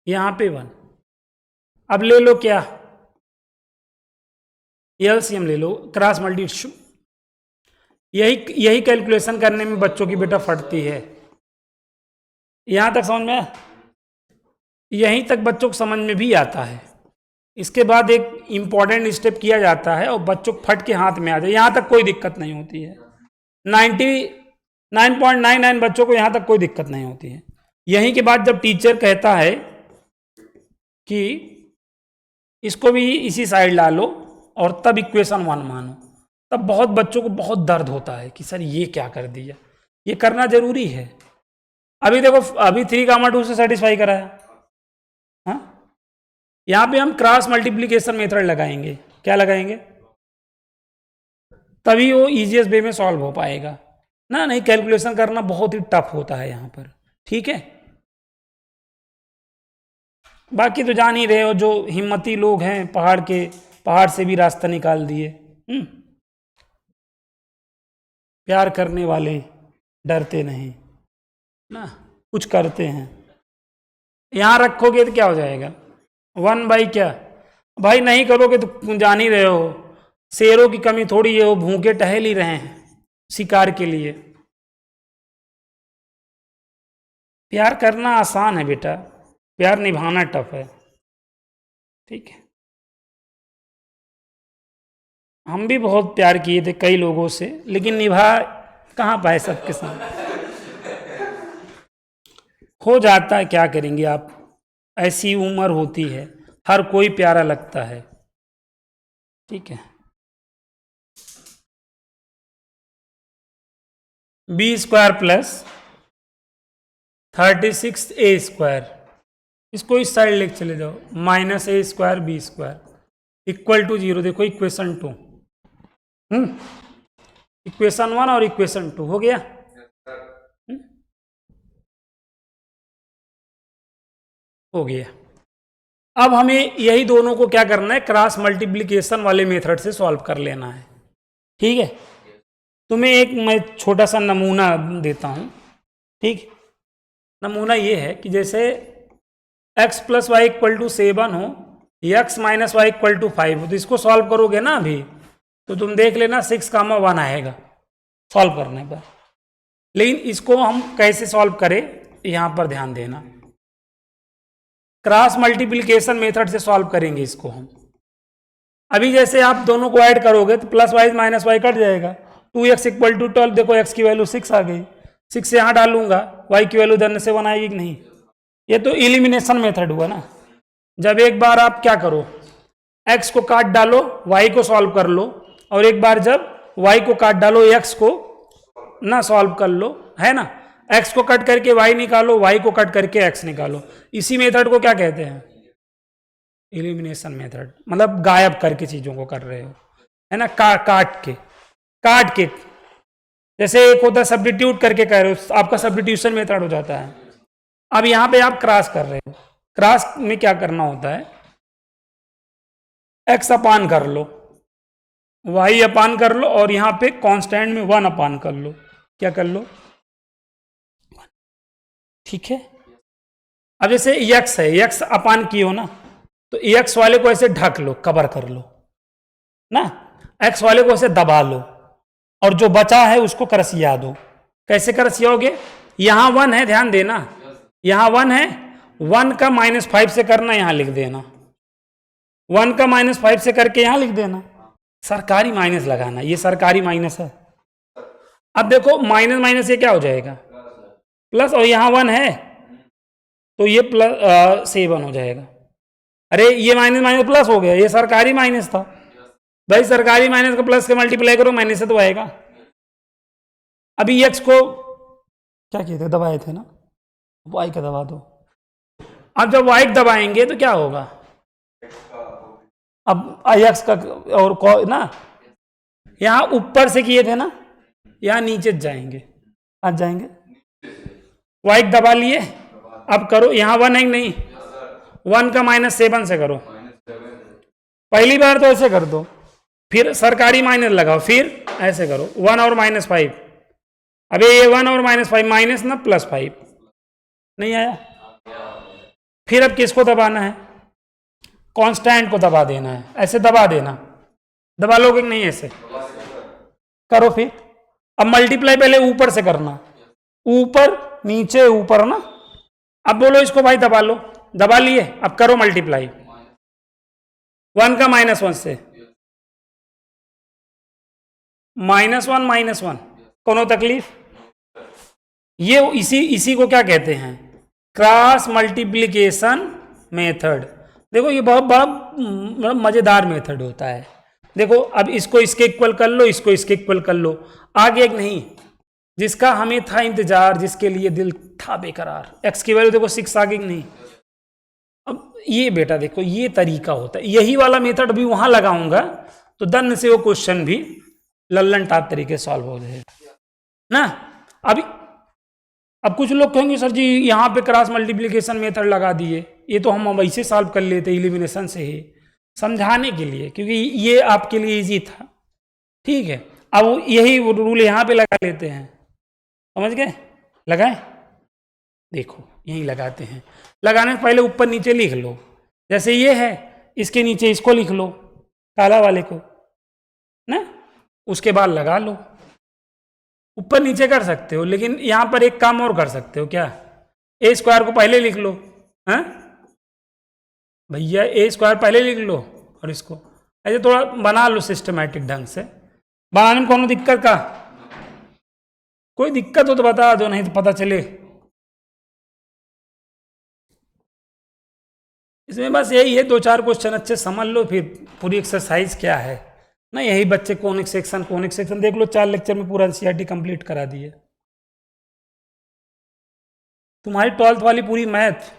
यहां पे 1। अब ले लो क्या, एलसीएम ले लो, क्रॉस मल्टीप्लिकेशन। यही यही कैलकुलेशन करने में बच्चों की बेटा फटती है। यहां तक समझ में, यहीं तक बच्चों को समझ में भी आता है, इसके बाद एक इंपॉर्टेंट स्टेप किया जाता है और बच्चों को फट के हाथ में आ जाए, यहां तक कोई दिक्कत नहीं होती है। 99.99 बच्चों को यहां तक कोई दिक्कत नहीं होती है। यहीं के बाद जब टीचर कहता है कि इसको भी इसी साइड ला लो और तब इक्वेशन 1 मानो, तब बहुत बच्चों को बहुत दर्द होता है कि सर ये क्या कर दिया। ये करना जरूरी है। अभी देखो, अभी 3, 2 से सेटिस्फाई कराया, हाँ, यहां पे हम क्रॉस मल्टीप्लीकेशन मेथड लगाएंगे, क्या लगाएंगे, तभी वो इजीएस्ट वे में सॉल्व हो पाएगा ना, नहीं कैलकुलेशन करना बहुत ही टफ होता है यहां पर, ठीक है। बाकी तो जान ही रहे हो, जो हिम्मती लोग हैं पहाड़ से भी रास्ता निकाल दिए। प्यार करने वाले डरते नहीं ना, कुछ करते हैं। यहां रखोगे तो क्या हो जाएगा, 1 बाई क्या, भाई नहीं करोगे तो जान ही रहे हो, शेरों की कमी थोड़ी है, वो भूखे टहल ही रहे हैं शिकार के लिए। प्यार करना आसान है बेटा, प्यार निभाना टफ है, ठीक है। हम भी बहुत प्यार किए थे कई लोगों से, लेकिन निभा कहाँ पाए सबके साथ, हो जाता है, क्या करेंगे आप, ऐसी उम्र होती है, हर कोई प्यारा लगता है, ठीक है। b² + 36a² इसको इस साइड लेके चले जाओ, minus a square b square equal to 0। देखो इक्वेशन 2, इक्वेशन 1 और इक्वेशन 2 हो गया। हो गया। अब हमें यही दोनों को क्या करना है, क्रॉस मल्टीप्लिकेशन वाले मेथड से सॉल्व कर लेना है। ठीक है, तुम्हें एक मैं छोटा सा नमूना देता हूं। ठीक, नमूना ये है कि जैसे x plus y equal to 7 हो, x minus y equal to 5 हो, तो इसको सॉल्व करोगे ना अभी, तो तुम देख लेना 6,1 आएगा सॉल्व करने पर। लेकिन इसको हम कैसे सॉल्व करें, यहां पर ध्यान देना। क्रॉस मल्टीप्लिकेशन मेथड से सॉल्व करेंगे इसको हम। अभी जैसे आप दोनों को ऐड करोगे तो plus y minus y cut जाएगा, 2x इक्वल टू 12। देखो x की वैल्यू 6 आ गई, 6 से यहाँ डालूंगा, y की वैल्यू इधर से 1 आएगी कि नहीं। ये तो एलिमिनेशन मेथड हुआ ना। जब एक बार आप क्या करो, x को काट डालो, y को सॉल्व कर लो, और एक बार जब y को काट डालो, x को ना सॉल्व कर लो, है ना। x को कट करके y निकालो, y को कट करके x निकालो। इसी मेथड को क्या कहते हैं, एलिमिनेशन मेथड। मतलब गायब करके चीजों को कर रहे हो, है ना। काट के जैसे एक होता है सब्स्टिट्यूट करके कह रहे हो, आपका सब्स्टिट्यूशन मेथड हो जाता है। अब यहां पे आप क्रॉस कर रहे हो, क्रॉस में क्या करना होता है, x अपान कर लो, y अपान कर लो, और यहां पे कांस्टेंट में 1 अपान कर लो। क्या कर लो, ठीक है। अब जैसे x है, x अपान की हो ना, तो x वाले को ऐसे ढक लो, कवर कर लो ना, x वाले को ऐसे दबा लो, और जो बचा है उसको करसिया दो। कैसे करसियाओगे, यहां 1 है, ध्यान देना, यहां 1 है, 1 का -5 से करना, यहां लिख देना, 1 का -5 से करके यहां लिख देना, सरकारी माइनस लगाना, ये सरकारी माइनस है। अब देखो माइनस माइनस ये क्या हो जाएगा, प्लस, और यहां 1 है तो ये प्लस 7 हो जाएगा। अरे ये माइनस माइनस प्लस हो गया, ये सरकारी माइनस था भाई, सरकारी माइनस का प्लस के मल्टीप्लाई करो, माइनस से तो आएगा। अभी x को क्या किए थे, दबाए थे ना, y का दबा दो। अब जब y दबाएंगे तो क्या होगा, अब x का और ना, यहां ऊपर से किए थे ना, यहां नीचे जाएंगे, आज जाएंगे, y दबा लिए। अब करो, यहां 1 है नहीं, 1 का -7 से करो। पहली बार तो ऐसे कर दो, फिर सरकारी माइनस लगाओ, फिर ऐसे करो, 1 और -5। अबे ये 1 और -5, माइनस ना +5 नहीं आया। फिर अब किसको दबाना है, कांस्टेंट को दबा देना है, ऐसे दबा देना। दबा लोगे कि नहीं, ऐसे करो। फिर अब मल्टीप्लाई पहले ऊपर से करना, ऊपर नीचे ऊपर ना। अब बोलो इसको भाई दबा लो, दबा लिए, अब करो मल्टीप्लाई 1 का -1 से, -1 कोनो तकलीफ। ये इसी को क्या कहते हैं, क्रॉस मल्टीप्लिकेशन मेथड। देखो ये बहुत बड़ा मजेदार मेथड होता है। देखो अब इसको इसके इक्वल कर लो, इसको इसके इक्वल कर लो, आगे एक नहीं, जिसका हमें था इंतजार, जिसके लिए दिल था बेकरार, x की वैल्यू देखो 6 आ गई नहीं। अब ये बेटा देखो ये तरीका होता है, यही वाला मेथड भी वहां लगाऊंगा तो दन से वो क्वेश्चन भी लल्लन टाप तरीके सॉल्व हो जाएगा ना। अब कुछ लोग कहेंगे सर जी यहाँ पे क्रॉस मल्टीप्लिकेशन मेथड लगा दिए, ये तो हम वैसे सॉल्व कर लेते एलिमिनेशन से ही, समझाने के लिए, क्योंकि ये आपके लिए इजी था। ठीक है, अब यही रूल यहाँ पे लगा लेते हैं, समझ गए, लगाएं। देखो यही लगाते हैं, लगाने से पहले ऊपर नीचे लिख लो, जैसे ये है इसके नीचे इसको लिख लो, काला वाले को ना, उसके बाद लगा लो। ऊपर नीचे कर सकते हो, लेकिन यहां पर एक काम और कर सकते हो, क्या, ए स्क्वायर को पहले लिख लो, हैं भैया, ए स्क्वायर पहले लिख लो, और इसको ऐसे थोड़ा बना लो सिस्टमैटिक ढंग से। बनाने में कोनो दिक्कत का, कोई दिक्कत हो तो बता दो, नहीं तो पता चले। इसमें बस यही है, 2-4 क्वेश्चन अच्छे समझ लो, फिर पूरी एक्सरसाइज क्या है ना, यही बच्चे कोनिक सेक्शन देख लो, 4 लेक्चर में पूरा एनसीईआरटी कंप्लीट करा दिए। तुम्हारी 12th वाली पूरी मैथ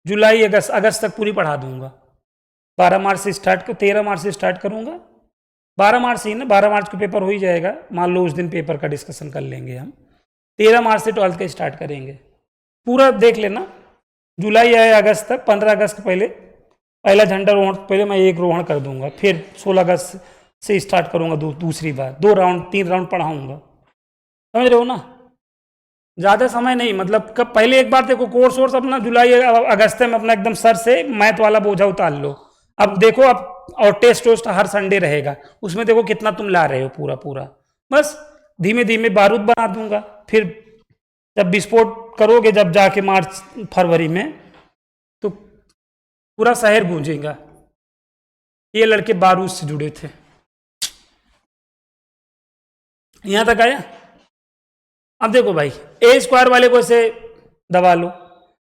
जुलाई अगस्त, अगस्त तक पूरी पढ़ा दूंगा। 12 मार्च से स्टार्ट कर, 13 मार्च से स्टार्ट करूंगा। 12 मार्च ही ना, 12 मार्च को पेपर हो ही जाएगा, मान लो उस दिन पेपर का डिस्कशन कर लेंगे हम। 13 मार्च से 12th का स्टार्ट करेंगे, पूरा देख लेना। जुलाई आए अगस्त तक, 15 अगस्त के पहले पहला झंडा रोहण, पहले मैं एक रोहण कर दूंगा, फिर 16 अगस्त से स्टार्ट करूंगा दूसरी बार, 2 राउंड 3 राउंड पढ़ाऊंगा, समझ रहे हो ना। ज़्यादा समय नहीं, मतलब कब पहले एक बार देखो कोर्स वोर्स अपना जुलाई अगस्त में अपना एकदम सर से मैथ वाला बोझा उतार लो। अब देखो, अब और टेस्ट वोस्ट हर संडे रहेगा, उसमें देखो कितना तुम ला रहे हो पूरा पूरा। बस धीमे धीमे बारूद बना दूंगा, फिर जब विस्फोट करोगे, जब जाके मार्च फरवरी में, तो पूरा शहर गूंजेगा ये लड़के बारूद से जुड़े थे। यहां तक आया। अब देखो भाई, ए स्क्वायर वाले को ऐसे दबा लो,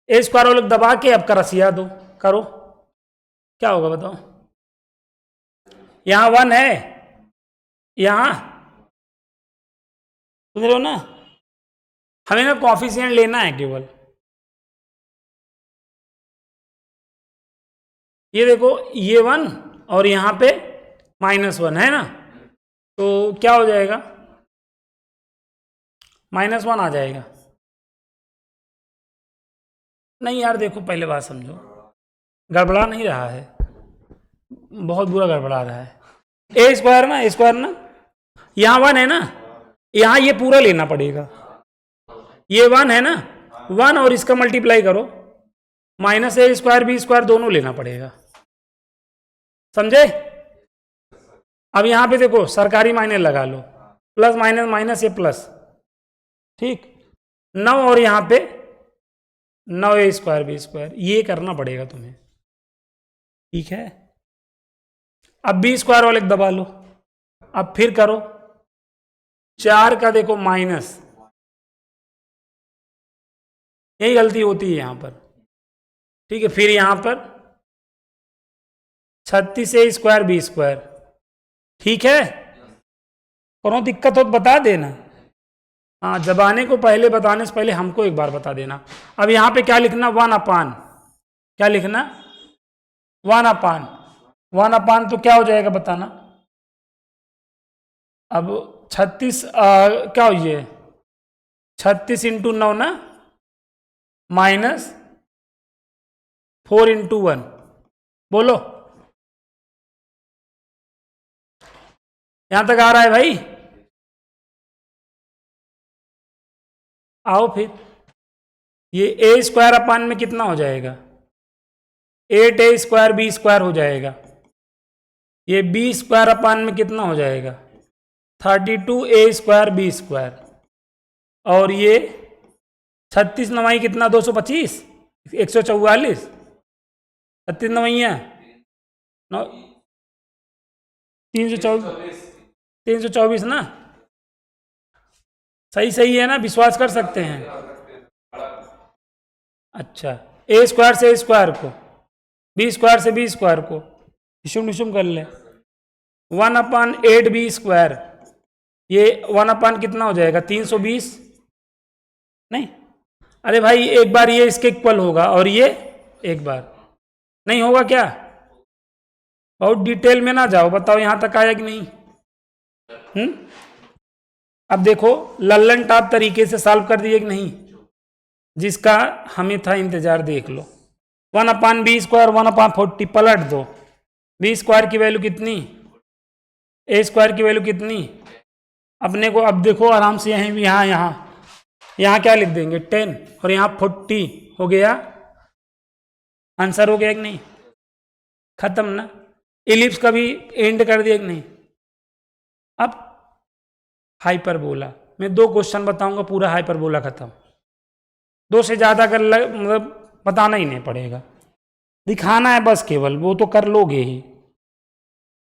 ए स्क्वायर वाले को दबा के अब करसिया दो, करो क्या होगा बताओ। यहां 1 है, यहां सुन रहे हो ना, हमें ना कॉफिशिएंट लेना है केवल। ये देखो, ये 1 और यहां पे -1 है ना, तो क्या हो जाएगा, -1 आ जाएगा। नहीं यार देखो, पहले बात समझो, गड़बड़ा नहीं रहा है, बहुत बुरा गड़बड़ा रहा है। ए स्क्वायर ना, ए स्क्वायर ना, यहाँ 1 है ना, यहाँ ये पूरा लेना पड़ेगा, ये 1 है ना, 1 और इसका मल्टीप्लाई करो, -a स्क्वायर b स्क्वायर दोनों लेना पड़ेगा, समझे। अब यहाँ पे देखो सरकारी मायने लगा लो, प्लस माइनस माइनस ये प्लस, ठीक, 9 और यहाँ पे 9a स्क्वायर b स्क्वायर, ये करना पड़ेगा तुम्हें, ठीक है। अब b स्क्वायर वाले दबा लो, अब फिर करो 4 का देखो माइनस, यही गलती होती है यहां पर, ठीक है। फिर यहां पर 36a स्क्वायर b स्क्वायर, ठीक है। करो दिक्कत हो तो बता देना, हाँ, जबाने को पहले बताने से पहले हमको एक बार बता देना। अब यहां पे क्या लिखना, 1 अपान, क्या लिखना, 1 अपान, 1 अपान तो क्या हो जाएगा बताना। अब 36 क्या हो, ये 36 इंटू 9 ना, -4 इंटू 1, बोलो यहां तक आ रहा है भाई, आओ फिर। ये a स्क्वायर अपान में कितना हो जाएगा, 8a स्क्वायर b स्क्वायर हो जाएगा। ये b स्क्वायर अपान में कितना हो जाएगा, 32a स्क्वायर b स्क्वायर। और ये 36 नवाई कितना, 225, 144, 36 नवाइया 324, 324 ना, सही सही है ना, विश्वास कर सकते हैं। अच्छा, a स्क्वायर से a स्क्वायर को, b स्क्वायर से b स्क्वायर को निशुम निशुम कर ले, 1 अपान 8b स्क्वायर, ये 1 अपान कितना हो जाएगा, 320, नहीं, अरे भाई एक बार ये इसके इक्वल होगा और ये एक बार नहीं होगा क्या, बहुत डिटेल में ना जाओ, बताओ यहां तक आया कि नहीं। अब देखो लल्लन टॉप तरीके से सॉल्व कर दिए कि नहीं, जिसका हमें था इंतजार, देख लो। 1 अपान b स्क्वायर, 1 अपान 40, पलट दो, b स्क्वायर की वैल्यू कितनी, a स्क्वायर की वैल्यू कितनी अपने को। अब देखो आराम से यहीं यहाँ क्या लिख देंगे, 10 और यहाँ 40 हो गया, आंसर हो गया कि नहीं, खत्म ना। इलिप्स का भी एंड कर दिया कि नहीं। अब हाइपरबोला मैं 2 क्वेश्चन बताऊंगा, पूरा हाइपरबोला खत्म, 2 से ज्यादा कर मतलब बताना ही नहीं पड़ेगा, दिखाना है बस केवल, वो तो कर लोगे ही,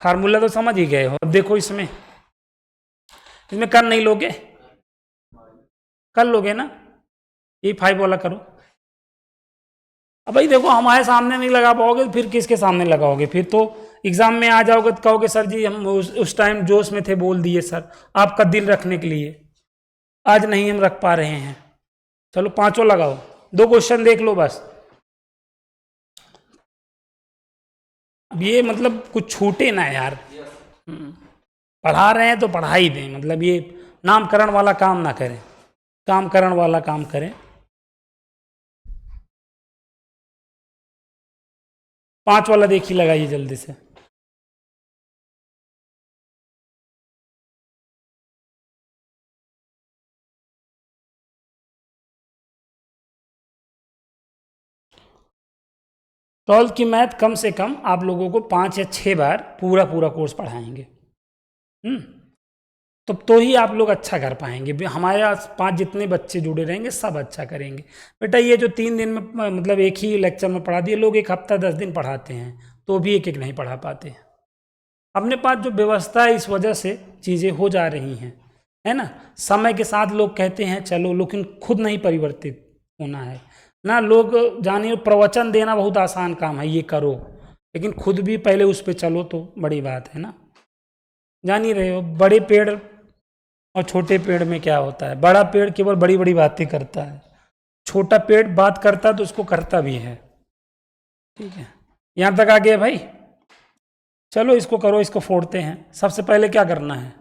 फार्मूला तो समझ ही गए हो। अब देखो इसमें कर नहीं लोगे, कर लोगे ना, ये 5 वाला करो। अब भाई देखो हमारे सामने नहीं लगा पाओगे, फिर किसके सामने लगाओगे, फिर तो एग्जाम में आ जाओगे तो कहोगे सर जी हम उस टाइम जोश में थे, बोल दिए सर आपका दिल रखने के लिए, आज नहीं हम रख पा रहे हैं। चलो 5 लगाओ, 2 क्वेश्चन देख लो बस। अब ये मतलब कुछ छूटे ना यार। पढ़ा रहे हैं तो पढ़ा ही दें, मतलब ये नामकरण वाला काम ना करें, कामकरण वाला काम करें। 5 वाला देखिए, लगाइए जल्दी से। ट्वेल्थ की मैथ कम से कम आप लोगों को 5 या 6 बार पूरा पूरा कोर्स पढ़ाएंगे। तो ही आप लोग अच्छा कर पाएंगे। हमारे आस पास जितने बच्चे जुड़े रहेंगे सब अच्छा करेंगे। बेटा ये जो 3 दिन में मतलब एक ही लेक्चर में पढ़ा दिए, लोग एक हफ्ता 10 दिन पढ़ाते हैं तो भी एक एक नहीं पढ़ा पाते हैं। अपने पास जो व्यवस्था है, इस वजह से चीज़ें हो जा रही हैं, है ना। समय के साथ लोग कहते हैं चलो, लेकिन खुद नहीं परिवर्तित होना है ना। लोग जानिए, प्रवचन देना बहुत आसान काम है, ये करो, लेकिन खुद भी पहले उस पर चलो तो बड़ी बात है ना। जान ही रहे हो, बड़े पेड़ और छोटे पेड़ में क्या होता है। बड़ा पेड़ केवल बड़ी बड़ी बातें करता है, छोटा पेड़ बात करता है तो उसको करता भी है। ठीक है, यहाँ तक आ गया भाई। चलो इसको करो, इसको फोड़ते हैं। सबसे पहले क्या करना है,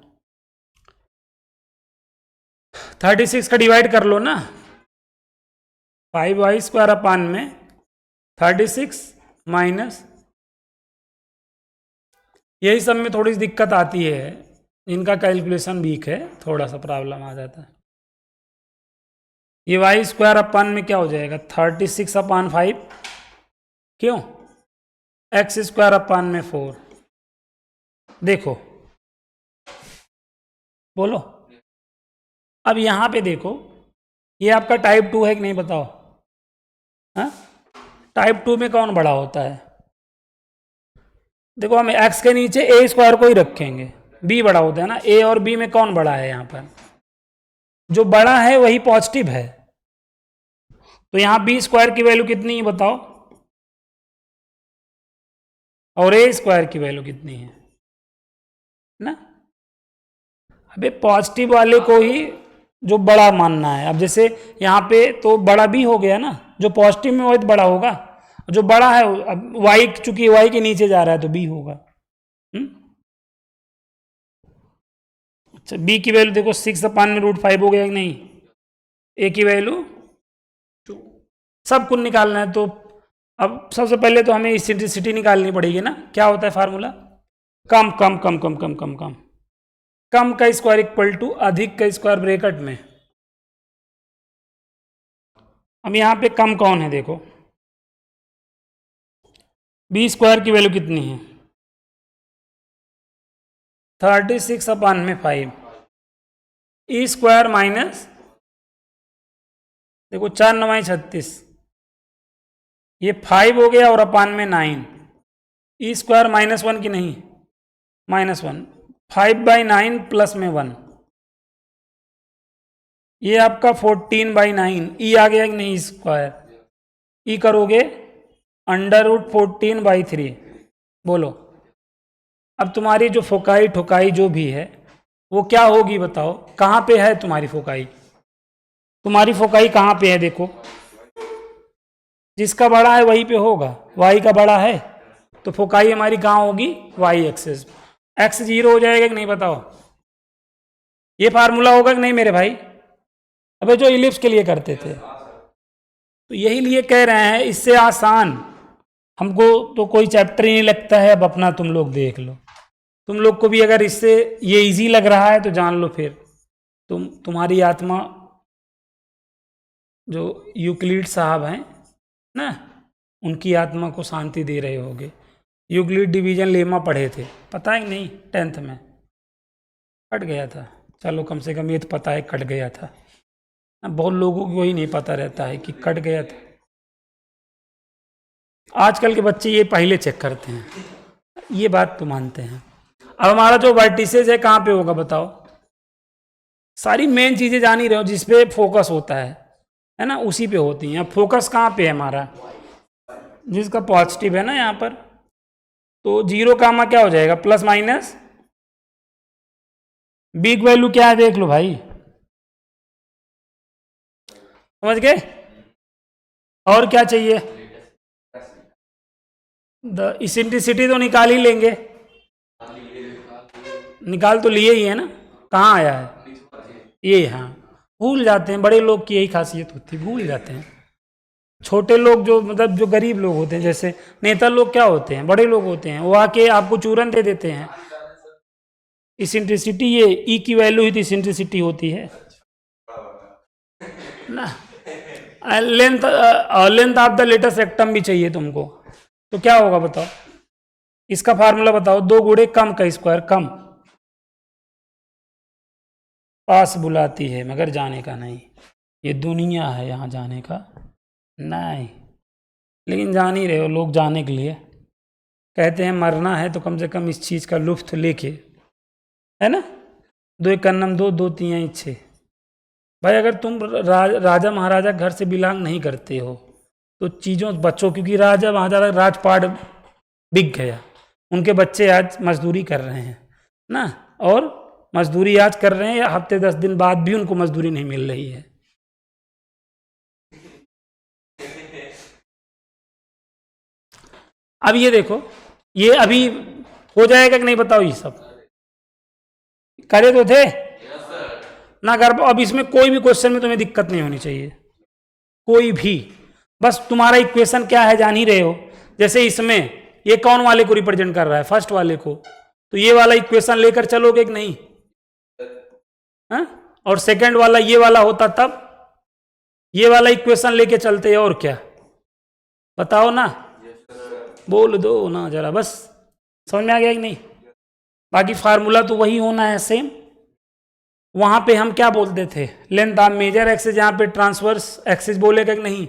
36 का डिवाइड कर लो ना। 5y² अपान में 36 माइनस, यही सब में थोड़ी सी दिक्कत आती है, इनका कैलकुलेशन वीक है, थोड़ा सा प्रॉब्लम आ जाता है। ये y² अपान में क्या हो जाएगा, 36 अपान 5, क्यों, x² अपान में 4। देखो बोलो, अब यहाँ पे देखो, ये आपका टाइप 2 है कि नहीं बताओ। हाँ, टाइप 2 में कौन बड़ा होता है। देखो हम x के नीचे a² को ही रखेंगे, b बड़ा होता है ना। a और b में कौन बड़ा है, यहाँ पर जो बड़ा है वही पॉजिटिव है। तो यहाँ b² की वैल्यू कितनी है बताओ, और a² की वैल्यू कितनी है ना। अबे पॉजिटिव वाले को ही जो बड़ा मानना है। अब जैसे यहाँ पे तो बड़ा भी हो गया ना, जो पॉजिटिव में वही तो बड़ा होगा, जो बड़ा है। अब y चूंकि y के नीचे जा रहा है तो b होगा। अच्छा, b की वैल्यू देखो 6 अपान में √5 हो गया कि नहीं। a की वैल्यू 2, सब कुछ निकालना है। तो अब सबसे पहले तो हमें इसेंट्रिसिटी निकालनी पड़ेगी ना। क्या होता है फार्मूला, कम कम कम कम कम कम कम कम का स्क्वायर इक्वल टू अधिक का स्क्वायर ब्रैकेट में। अब यहाँ पे कम कौन है देखो, b² की वैल्यू कितनी है, 36 अपान में 5, e² माइनस, देखो 4 9 36, ये 5 हो गया और अपान में 9, e² -1 की नहीं, -1, 5/9 प्लस में 1, ये आपका 14/9, ई आ गया कि नहीं, स्क्वायर ई करोगे √14/3। बोलो, अब तुम्हारी जो फोकाई ठोकाई जो भी है वो क्या होगी बताओ, कहाँ पे है तुम्हारी फोकाई, तुम्हारी फोकाई कहाँ पे है देखो, जिसका बड़ा है वहीं पे होगा। y का बड़ा है तो फोकाई हमारी कहाँ होगी, y एक्सिस। x 0 हो जाएगा कि नहीं बताओ, ये फार्मूला होगा कि नहीं मेरे भाई। अबे जो इलिप्स के लिए करते थे, तो यही लिए कह रहे हैं, इससे आसान हमको तो कोई चैप्टर ही नहीं लगता है। अब अपना तुम लोग देख लो, तुम लोग को भी अगर इससे ये इजी लग रहा है तो जान लो फिर तुम्हारी आत्मा, जो यूक्लिड साहब हैं ना, उनकी आत्मा को शांति दे रहे होगे। यूक्लिड डिवीजन लेमा पढ़े थे, पता है नहीं 10th में, कट गया था। चलो कम से कम ये तो पता है कट गया था, बहुत लोगों को ही नहीं पता रहता है कि कट गया था। आजकल के बच्चे ये पहले चेक करते हैं, ये बात तो मानते हैं। अब हमारा जो वर्टिसेस है कहाँ पे होगा बताओ, सारी मेन चीजें जान ही रहे हो, जिसपे फोकस होता है ना, उसी पे होती हैं। अब फोकस कहाँ पे है हमारा, जिसका पॉजिटिव है ना यहाँ पर, तो 0 कामा क्या हो जाएगा, प्लस माइनस, बिग वैल्यू क्या है देख लो भाई, समझ गए। और क्या चाहिए, द इसेंट्रिसिटी तो निकाल ही लेंगे, निकाल तो लिए ही है ना, कहाँ आया है ये, हाँ भूल जाते हैं, बड़े लोग की यही खासियत होती है, भूल जाते हैं। छोटे लोग जो मतलब जो गरीब लोग होते हैं, जैसे नेता लोग क्या होते हैं, बड़े लोग होते हैं, वो आके आपको चूरन दे देते हैं। इसेंट्रिसिटी ये ई की वैल्यू ही तो इसेंट्रिसिटी होती है ना। Length of the latus rectum भी चाहिए तुमको, तो क्या होगा बताओ, इसका फार्मूला बताओ, 2 गुणे कम का स्क्वायर, कम पास बुलाती है मगर जाने का नहीं, ये दुनिया है यहाँ जाने का नहीं, लेकिन जान ही रहे हो लोग जाने के लिए कहते हैं, मरना है तो कम से कम इस चीज़ का लुत्फ लेके, है ना। 2 एक अन्नम 2, 2 3 6। भाई अगर तुम राजा महाराजा घर से बिलोंग नहीं करते हो तो चीज़ों बच्चों, क्योंकि राजा महाराजा राजपाट बिक गया, उनके बच्चे आज मजदूरी कर रहे हैं ना, और मजदूरी आज कर रहे हैं या हफ्ते 10 दिन बाद भी उनको मजदूरी नहीं मिल रही है। अब ये देखो, ये अभी हो जाएगा कि नहीं बताओ, ये सब करे तो थे ना कर पाओ। अब इसमें कोई भी क्वेश्चन में तुम्हें दिक्कत नहीं होनी चाहिए, कोई भी, बस तुम्हारा इक्वेशन क्या है जान ही रहे हो। जैसे इसमें ये कौन वाले को रिप्रेजेंट कर रहा है, फर्स्ट वाले को, तो ये वाला इक्वेशन लेकर चलोगे कि नहीं, हा? और सेकंड वाला ये वाला होता तब ये वाला इक्वेशन लेके चलते, और क्या बताओ ना, बोल दो ना जरा, बस समझ में आ गया कि नहीं। बाकी फार्मूला तो वही होना है सेम। वहां पे हम क्या बोलते थे, लेंथ ऑफ मेजर एक्सिस, यहाँ पे ट्रांसवर्स एक्सिस बोलेगा कि नहीं,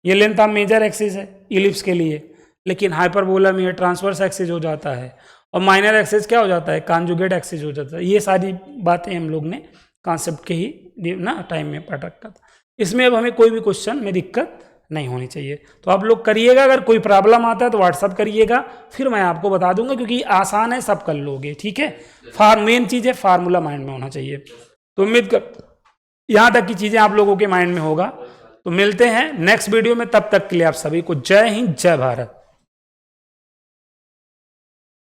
ये लेंथ ऑफ मेजर एक्सिस है इलिप्स के लिए, लेकिन हाइपरबोला में ये ट्रांसवर्स एक्सिस हो जाता है, और माइनर एक्सिस क्या हो जाता है, कॉन्जुगेट एक्सिस हो जाता है। ये सारी बातें हम लोग ने कॉन्सेप्ट के ही ना टाइम में पढ़ रखा था। इसमें अब हमें कोई भी क्वेश्चन में दिक्कत नहीं होनी चाहिए, तो आप लोग करिएगा। अगर कोई प्रॉब्लम आता है तो व्हाट्सअप करिएगा, फिर मैं आपको बता दूंगा, क्योंकि आसान है, सब कर लोगे, ठीक है। मेन चीज़ है फार्मूला माइंड में होना चाहिए। तो उम्मीद कर यहाँ तक की चीज़ें आप लोगों के माइंड में होगा। तो मिलते हैं नेक्स्ट वीडियो में, तब तक के लिए आप सभी को जय हिंद, जय भारत।